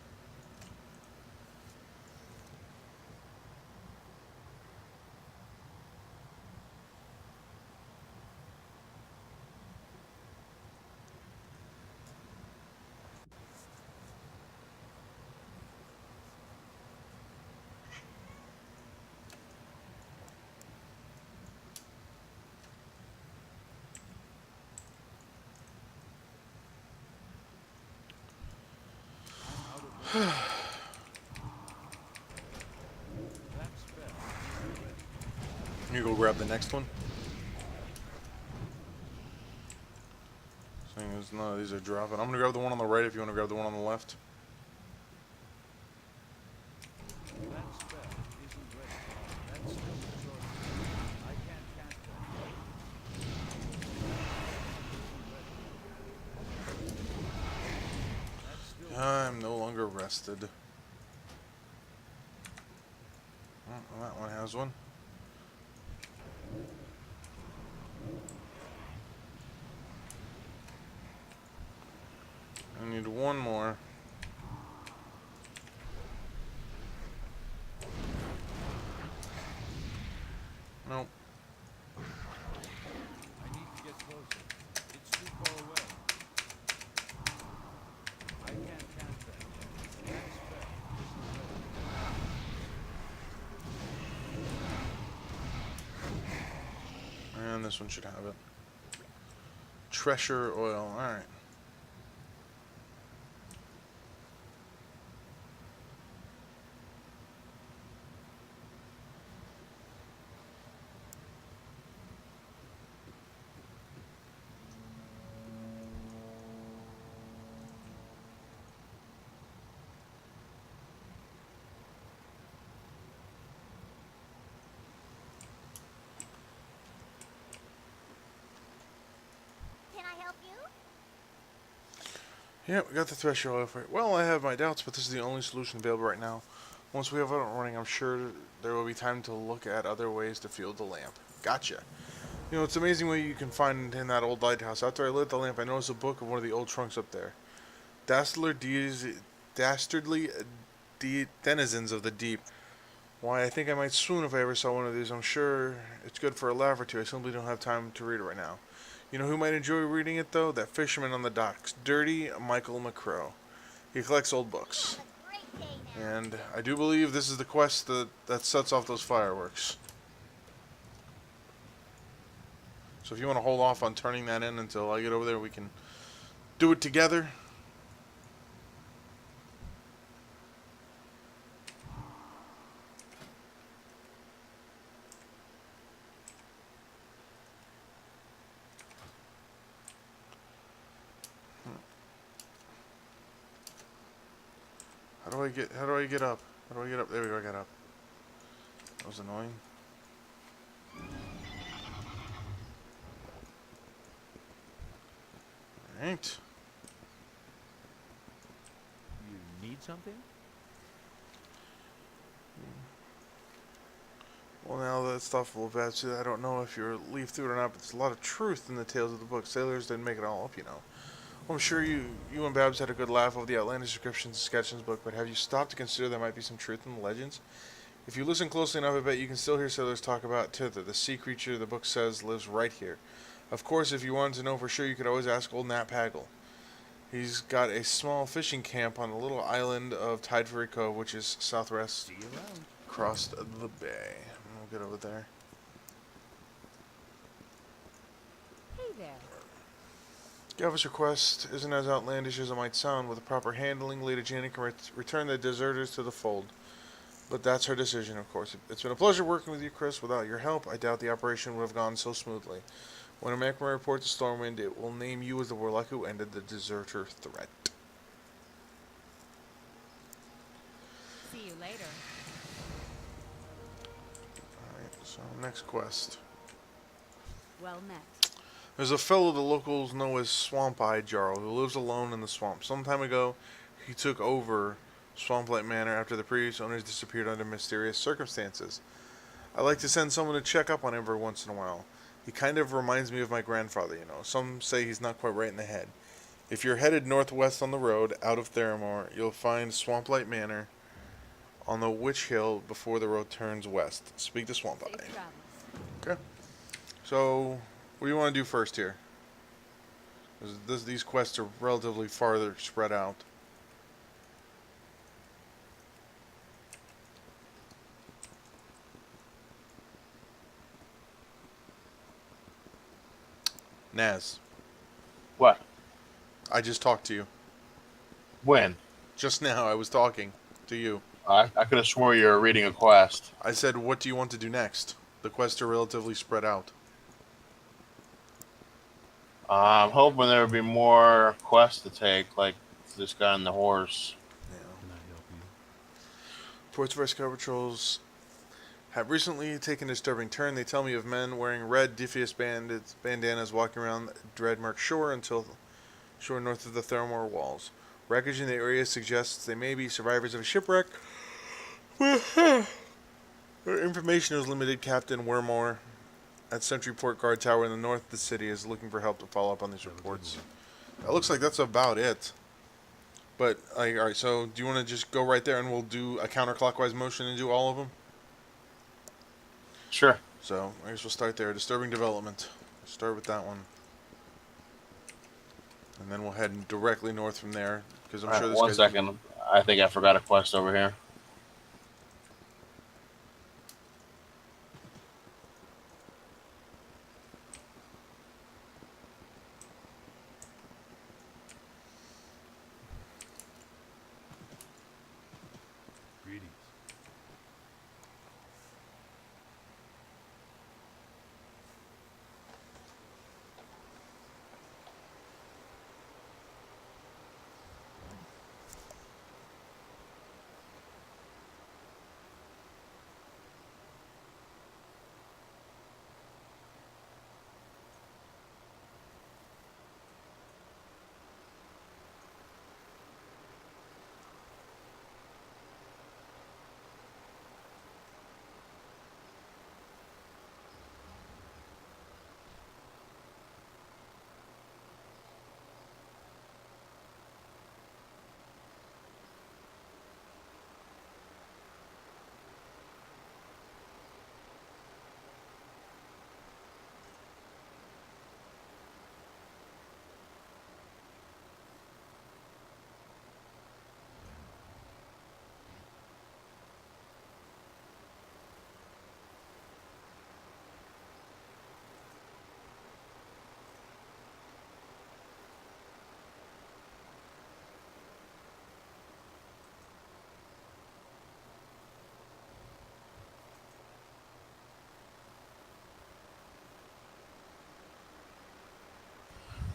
I'm out of range. That spell isn't ready. You go grab the next one. Seeing as none of these are dropping. I'm gonna grab the one on the right if you want to grab the one on the left. That spell isn't ready. That's still recharging. I can't cast that. That's still I'm no longer rested. Oh, that one has one. I need one more. Nope. I need to get closer. It's too far away. I can't cast that yet. That spell isn't ready. And this one should have it. Treasure Oil. Alright. Can I help you? Yep, we got the Thresher Oil for it. Well, I have my doubts, but this is the only solution available right now. Once we have it running, I'm sure there will be time to look at other ways to fuel the lamp. Gotcha. You know, it's amazing what you can find in that old lighthouse. After I lit the lamp, I noticed a book of one of the old trunks up there. Dastardly denizens of the deep. Why, I think I might swoon if I ever saw one of these. I'm sure it's good for a laugh or two. I simply don't have time to read it right now. You know who might enjoy reading it, though? That fisherman on the docks. Dirty Michael McCrow. He collects old books. Have a great day now. And I do believe this is the quest that sets off those fireworks. So if you want to hold off on turning that in until I get over there, we can do it together. How do I get up? How do I get up? There we go, I got up. That was annoying. Alright. You need something? Well, now that stuff will bad too. I don't know if you're leaf through it or not, but there's a lot of truth in the tales of the book. Sailors didn't make it all up, you know. I'm sure you and Babs had a good laugh over the outlandish descriptions and sketches in the book, but have you stopped to consider there might be some truth in the legends? If you listen closely enough, I bet you can still hear sailors talk about Tither, the sea creature the book says lives right here. Of course, if you wanted to know for sure, you could always ask old Nat Pagel. He's got a small fishing camp on the little island of Tideferry Cove, which is southwest See you around. across the bay. We'll get over there. Hey there. Galva's request isn't as outlandish as it might sound. With the proper handling, Lady Janet can return the deserters to the fold. But that's her decision, of course. It's been a pleasure working with you, Chris. Without your help, I doubt the operation would have gone so smoothly. When a Magma reports a Stormwind, it will name you as the Warlock who ended the deserter threat. See you later. Alright, so next quest. Well met. There's a fellow the locals know as Swamp-Eye Jarl who lives alone in the swamp. Some time ago, he took over Swamplight Manor after the previous owners disappeared under mysterious circumstances. I like to send someone to check up on him every once in a while. He kind of reminds me of my grandfather, you know. Some say he's not quite right in the head. If you're headed northwest on the road out of Theramore, you'll find Swamplight Manor on the Witch Hill before the road turns west. Speak to Swamp-Eye. Safe travels. Okay. So, what do you want to do first here? These quests are relatively farther spread out. Naz, What? I just talked to you. When? Just now I was talking to you. I could have swore you were reading a quest. I said, what do you want to do next? The quests are relatively spread out. I'm hoping there would be more quests to take, like this guy on the horse. Yeah. Can I help you? Reports of our scout patrols have recently taken a disturbing turn. They tell me of men wearing red diffuse bandanas walking around Dreadmark shore shore north of the Theramore walls. Wreckage in the area suggests they may be survivors of a shipwreck. Their information is limited. Captain Wormore at Sentry Port Guard Tower in the north of the city is looking for help to follow up on these reports. It looks like that's about it. But, alright, so do you want to just go right there and we'll do a counterclockwise motion and do all of them? Sure. So, I guess we'll start there. Disturbing development. Start with that one. And then we'll head directly north from there, because I'm sure this One guy's... second. I think I forgot a quest over here. Greetings.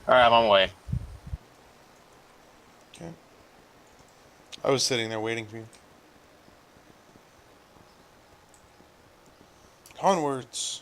Alright, I'm on my way. Okay. I was sitting there waiting for you. Onwards!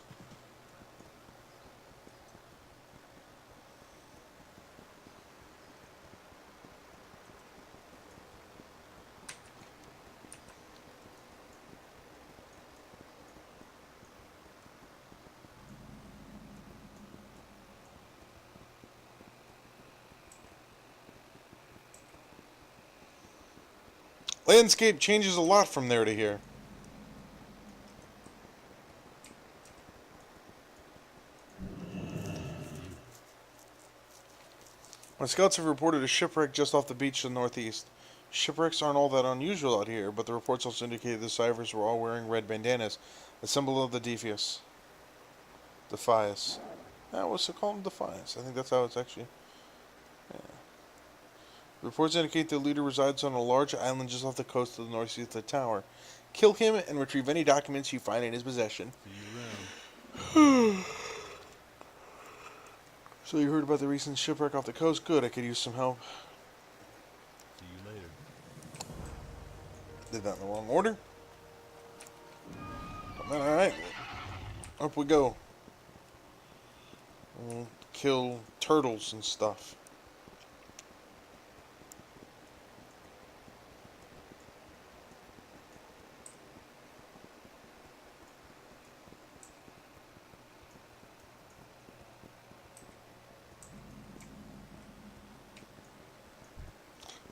Landscape changes a lot from there to here. My scouts have reported a shipwreck just off the beach to the northeast. Shipwrecks aren't all that unusual out here, but the reports also indicated the survivors were all wearing red bandanas, a symbol of the Defius. That was called Defiance. I think that's how it's actually... Yeah. Reports indicate the leader resides on a large island just off the coast of the northeast of the tower. Kill him and retrieve any documents you find in his possession. See you around. So you heard about the recent shipwreck off the coast? Good, I could use some help. See you later. Did that in the wrong order? Alright. Up we go. We'll kill turtles and stuff.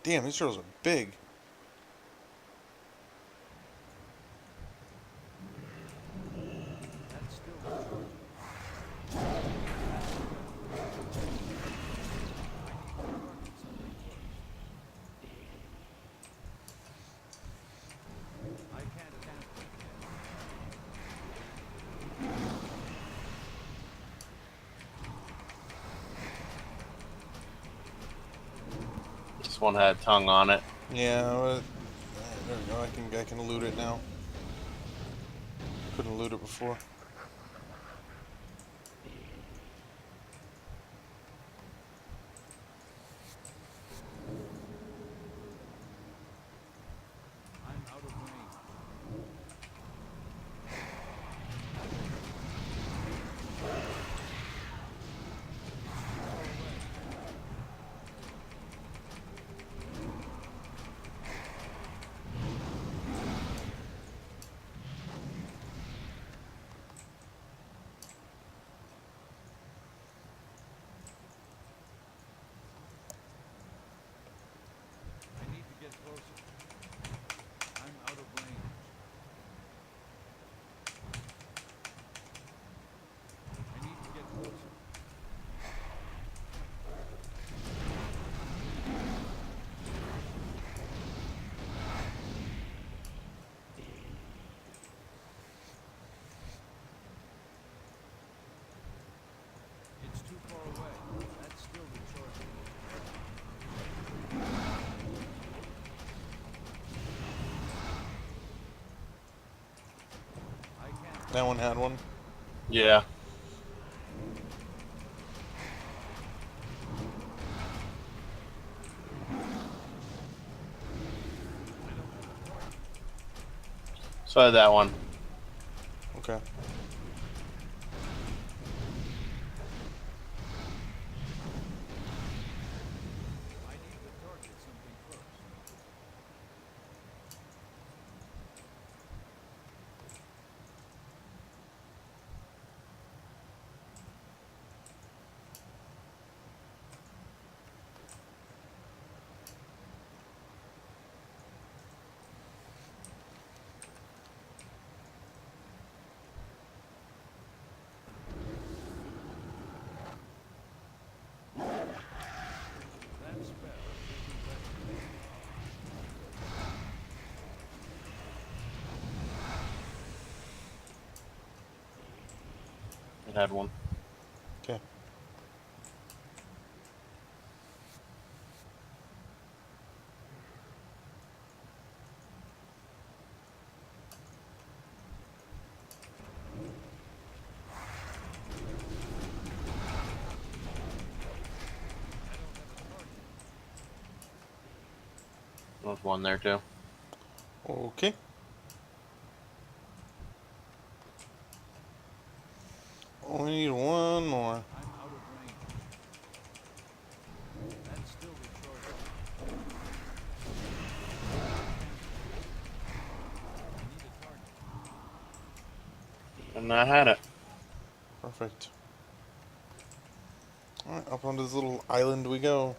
Damn, these turtles are big. That's still the charge. I can't stand it. This one had tongue on it. Yeah, but, there we go. I can loot it now. Couldn't loot it before. I'm out of range. I need to get closer. I'm out of range. I need to get closer. It's too far away. That's still recharging. I can't. That one had one. Yeah. So had that one. Okay. I need to target something first. That spell isn't ready. It had one. Okay. There's one there too. Okay. Only need one more. I'm out of range. That's still recharging. I need a target. And I had it. Perfect. Alright, up onto this little island we go.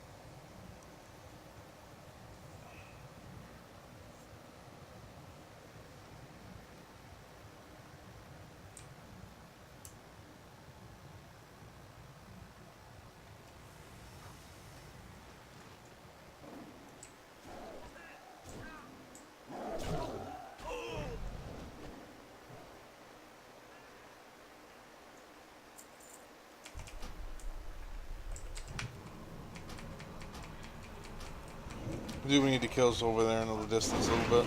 Do we need to kill us over there in the distance a little bit?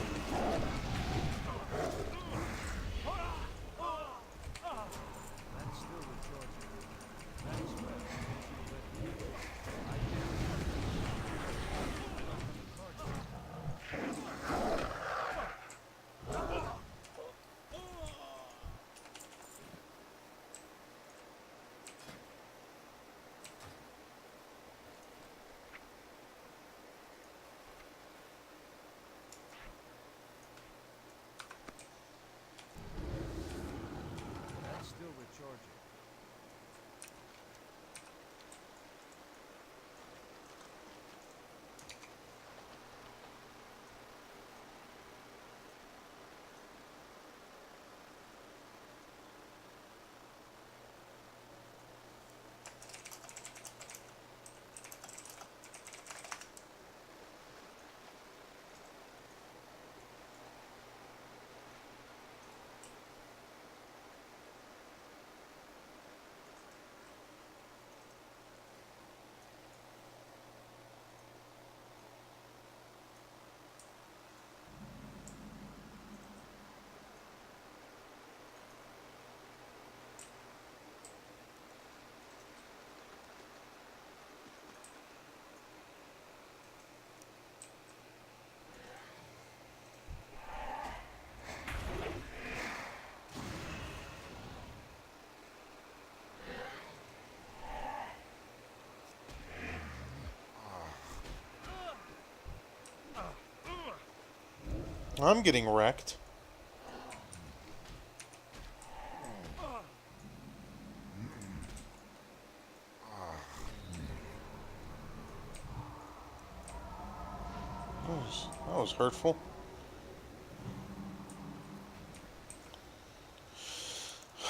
That's still recharging. That spell isn't I'm getting wrecked. That was hurtful.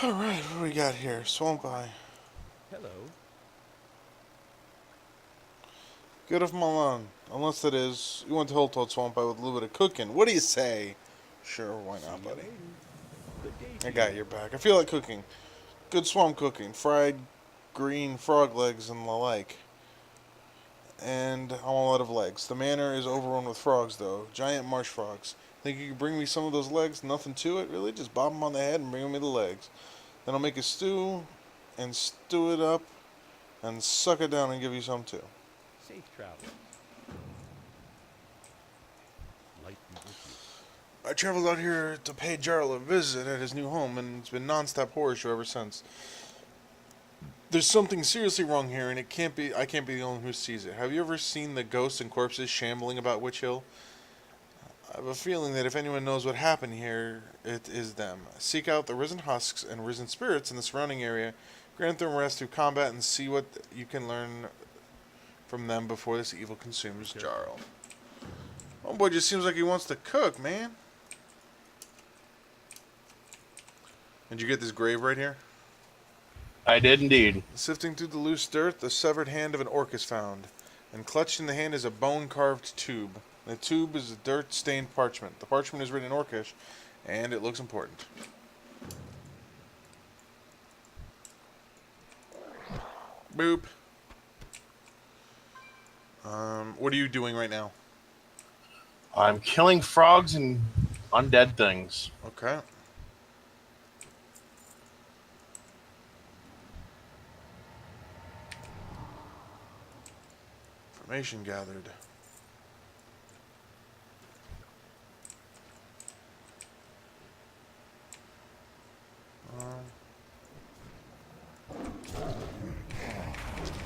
Alright, what do we got here? Swamp Eye. Hello. Good of Milan. Unless that is, you went to Hilltoad Swamp Eye with a little bit of cooking. What do you say? Sure, why See not, you buddy? later. Good day to I you. got your back. I feel like cooking. Good swamp cooking. Fried green frog legs and the like. And I want a lot of legs. The manor is overrun with frogs, though. Giant marsh frogs. Think you could bring me some of those legs? Nothing to it, really? Just bob them on the head and bring me the legs. Then I'll make a stew and stew it up and suck it down and give you some, too. Safe travel. Light be with you. I traveled out here to pay Jarl a visit at his new home, and it's been non-stop horror show ever since. There's something seriously wrong here, and I can't be the only one who sees it. Have you ever seen the ghosts and corpses shambling about Witch Hill? I have a feeling that if anyone knows what happened here, it is them. Seek out the risen husks and risen spirits in the surrounding area, grant them rest through combat, and see what you can learn from them before this evil consumes Jarl. Oh boy, just seems like he wants to cook, man. Did you get this grave right here? I did indeed. Sifting through the loose dirt, the severed hand of an orc is found, and clutched in the hand is a bone-carved tube. The tube is a dirt-stained parchment. The parchment is written in Orcish, and it looks important. Boop. What are you doing right now? I'm killing frogs and undead things. Okay. Information gathered.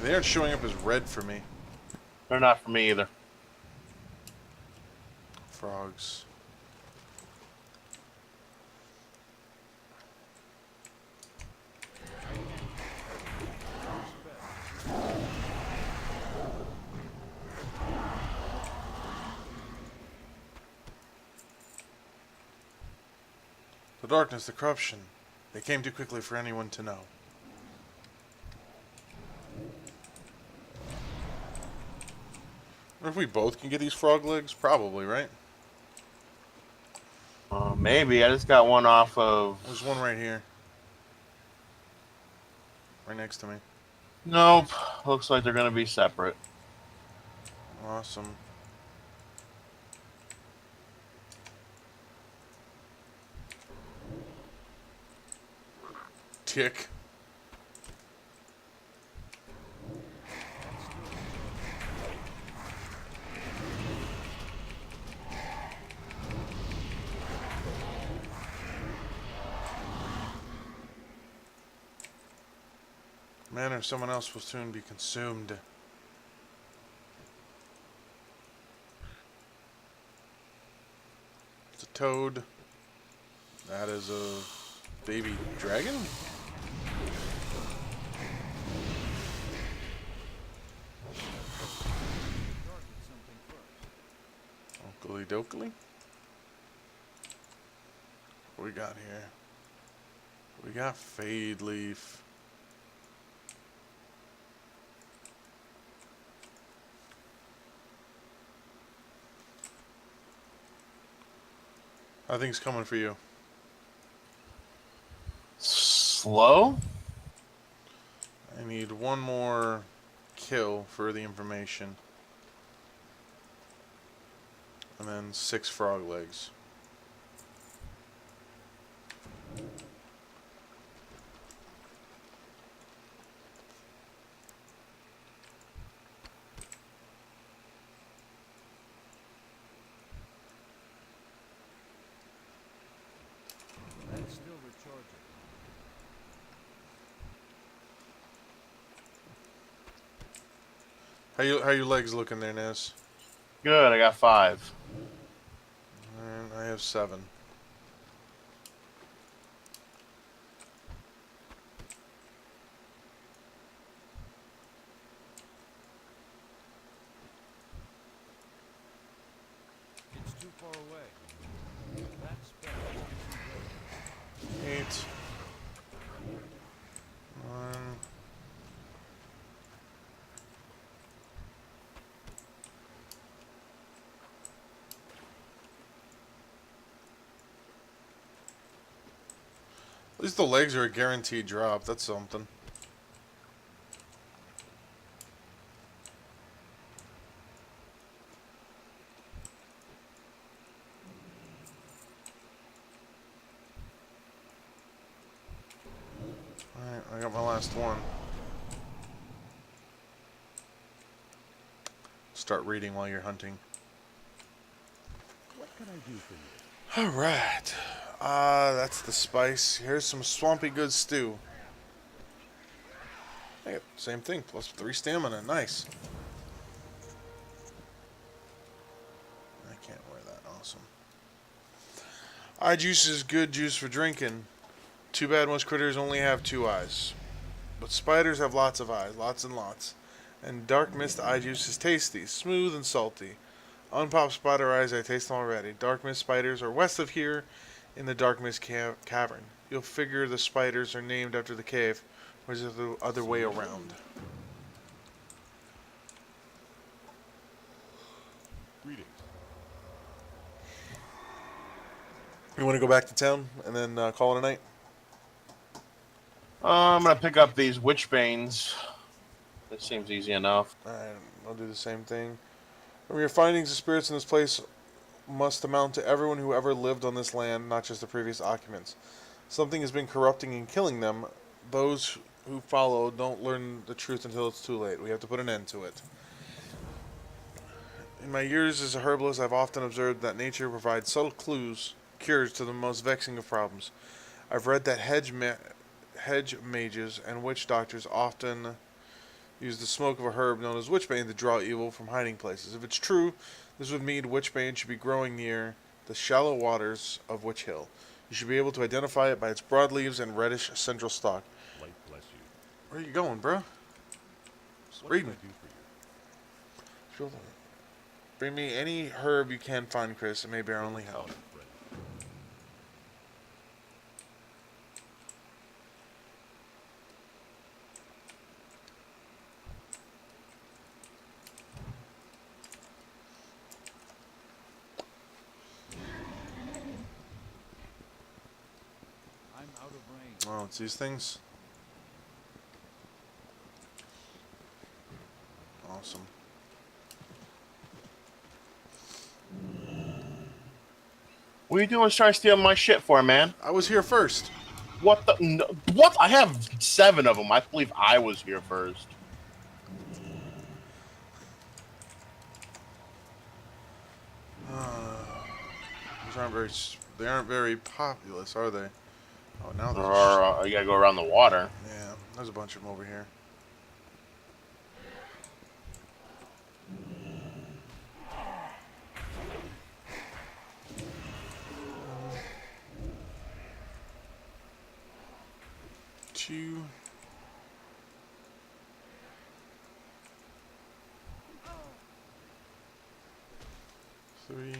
They aren't showing up as red for me. They're not for me either. Frogs. The darkness, the corruption. They came too quickly for anyone to know. Wonder if we both can get these frog legs? Probably, right? Maybe. I just got one off of... There's one right here. Right next to me. Nope. Looks like they're going to be separate. Awesome. Tick. Man, or someone else will soon be consumed. It's a toad. That is a baby dragon? Oakley dokley? What we got here? We got Fade Leaf. I think it's coming for you. Slow? I need one more kill for the information. And then 6 frog legs. That's still recharging. How your legs looking there, Nez? Good, I got 5. And I have 7. It's too far away. That spell isn't ready. 8. 1. At least the legs are a guaranteed drop. That's something. Alright, I got my last one. Start reading while you're hunting. What can I do for you? Alright. That's the spice. Here's some swampy good stew. Hey, same thing. Plus 3 stamina. Nice. I can't wear that. Awesome. Eye juice is good juice for drinking. Too bad most critters only have 2 eyes. But spiders have lots of eyes. Lots and lots. And dark mist eye juice is tasty. Smooth and salty. Unpopped spider eyes, I taste them already. Dark mist spiders are west of here in the dark mist cavern. You'll figure the spiders are named after the cave, or is it the other way around? Greetings. You want to go back to town and then call it a night? I'm gonna pick up these witchbanes. That seems easy enough. Alright, I'll do the same thing. From your findings, the spirits in this place must amount to everyone who ever lived on this land, not just the previous occupants. Something has been corrupting and killing them. Those who follow don't learn the truth until it's too late. We have to put an end to it. In my years as a herbalist, I've often observed that nature provides subtle cures to the most vexing of problems. I've read that hedge mages and witch doctors often use the smoke of a herb known as witchbane to draw evil from hiding places. If it's true, this would mean witchbane should be growing near the shallow waters of Witch Hill. You should be able to identify it by its broad leaves and reddish central stalk. Light bless you. Where are you going, bro? Just What can reading. I do for you? Bring me any herb you can find, Chris. It may be our only help. Friend. I'm out of range. Oh, it's these things. Awesome. What are you doing trying to steal my shit for, man? I was here first. What the? No, what? I have 7 of them. I believe I was here first. These aren't very. They aren't very populous, are they? Oh, now there's. Or you gotta go around the water. Yeah, there's a bunch of them over here. Two. 3.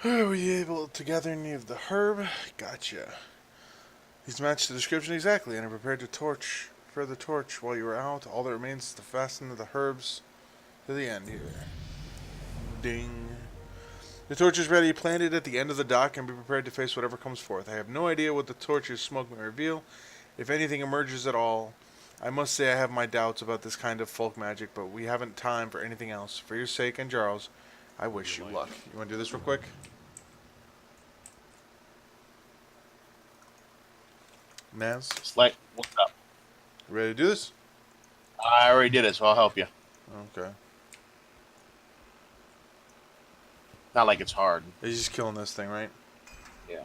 Were you able to gather any of the herb? Gotcha. These match the description exactly, and are prepared to further torch while you are out. All that remains is to fasten the herbs to the end here. Ding. The torch is ready, planted at the end of the dock, and be prepared to face whatever comes forth. I have no idea what the torch's smoke may reveal, if anything emerges at all. I must say I have my doubts about this kind of folk magic, but we haven't time for anything else. For your sake and Jarl's, I wish you luck. You want to do this real quick? Naz, Slight. What's up? you ready to do this? I already did it, so I'll help you. Okay. Not like it's hard. He's just killing this thing, right? Yeah.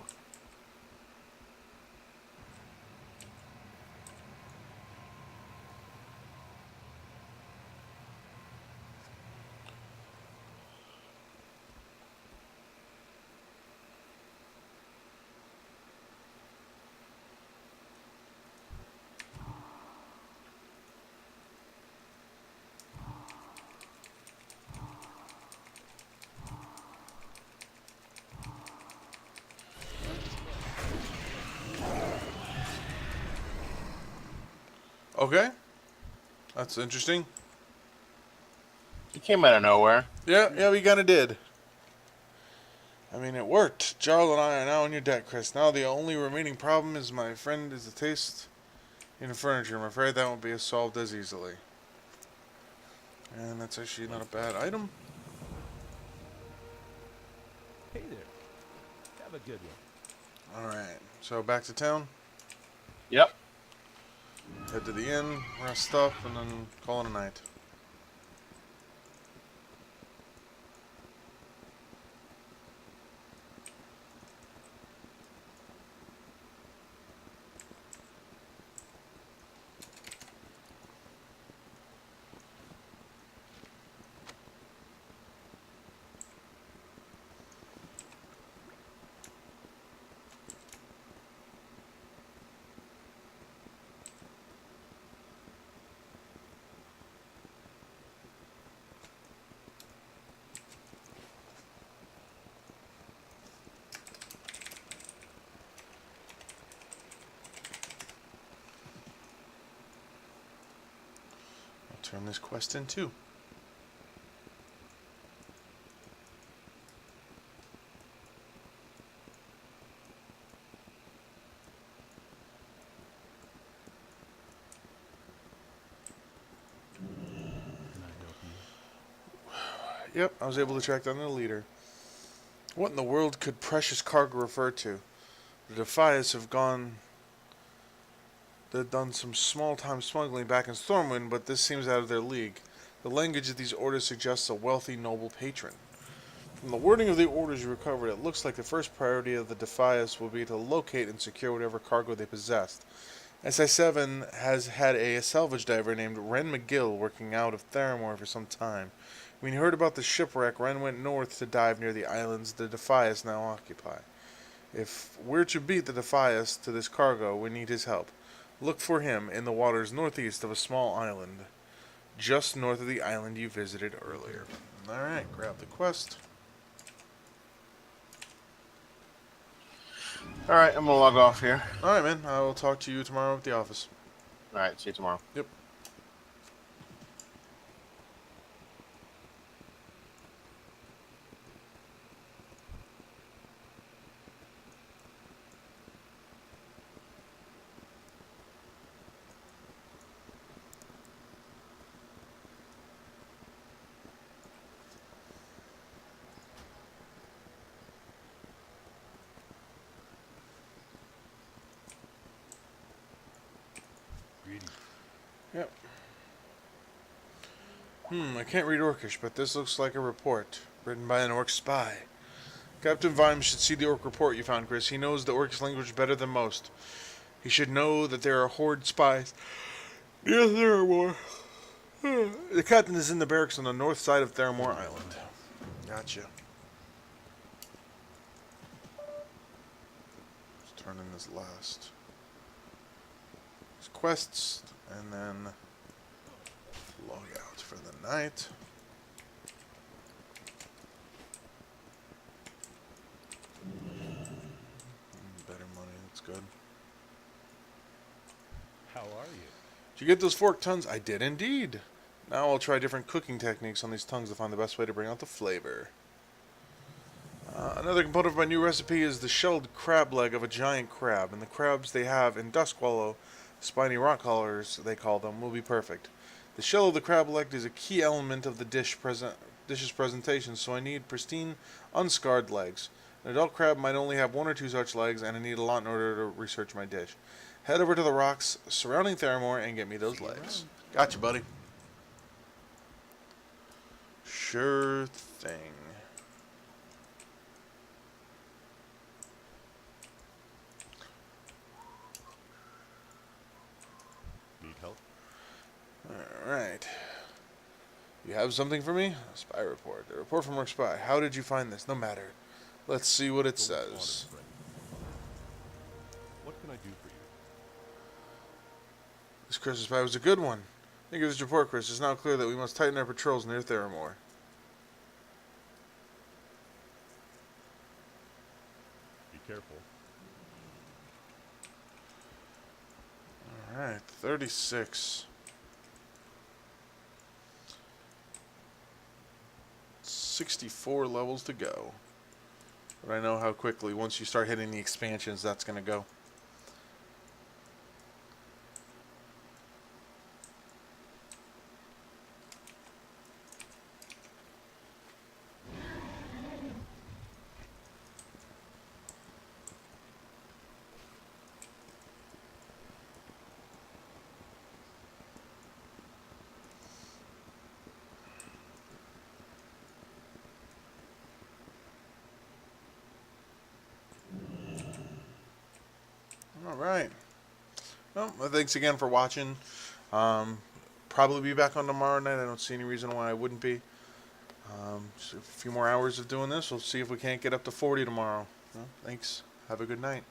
Okay. That's interesting. It came out of nowhere. Yeah, we kinda did. I mean, it worked. Jarl and I are now on your deck, Chris. Now the only remaining problem is my friend is the taste in the furniture. I'm afraid that won't be solved as easily. And that's actually not a bad item. Hey there. Have a good one. Alright, so back to town. Yep. Head to the inn, rest up, and then call it a night. Turn this quest in too. Can I help you? Yep, I was able to track down the leader. What in the world could precious cargo refer to? The Defias have they've done some small-time smuggling back in Stormwind, but this seems out of their league. The language of these orders suggests a wealthy, noble patron. From the wording of the orders you recovered, it looks like the first priority of the Defias will be to locate and secure whatever cargo they possessed. SI-7 has had a salvage diver named Ren McGill working out of Theramore for some time. When he heard about the shipwreck, Ren went north to dive near the islands the Defias now occupy. If we're to beat the Defias to this cargo, we need his help. Look for him in the waters northeast of a small island, just north of the island you visited earlier. Alright, grab the quest. Alright, I'm gonna log off here. Alright, man, I will talk to you tomorrow at the office. Alright, see you tomorrow. Yep. Greetings. Yep. I can't read Orcish, but this looks like a report written by an Orc spy. Captain Vimes should see the Orc report you found, Chris. He knows the Orcish language better than most. He should know that there are horde spies near Theramore. The captain is in the barracks on the north side of Theramore Island. Gotcha. Let's turn in this last quests and then log out for the night. good. How are you? Did you get those forked tongues? I did indeed. Now I'll try different cooking techniques on these tongues to find the best way to bring out the flavor. Another component of my new recipe is the shelled crab leg of a giant crab, and the crabs they have in Duskwallow, spiny rock crawlers they call them, will be perfect. The shell of the crab leg is a key element of the dish's presentation, so I need pristine, unscarred legs. An adult crab might only have 1 or 2 such legs, and I need a lot in order to research my dish. Head over to the rocks surrounding Theramore and get me those legs. Gotcha, buddy. Sure thing. Need help? Alright. You have something for me? A spy report. A report from our spy. How did you find this? No matter. Let's see what it Go with honor, says. friend. What can I do for you? This Christmas spy was a good one. Thank you for this report, Chris. It's now clear that we must tighten our patrols near Theramore. Be careful. Alright, 36. 64 levels to go. But I know how quickly, once you start hitting the expansions, that's going to go. Alright. Well, thanks again for watching. Probably be back on tomorrow night. I don't see any reason why I wouldn't be. Just a few more hours of doing this. We'll see if we can't get up to 40 tomorrow. Well, thanks. Have a good night.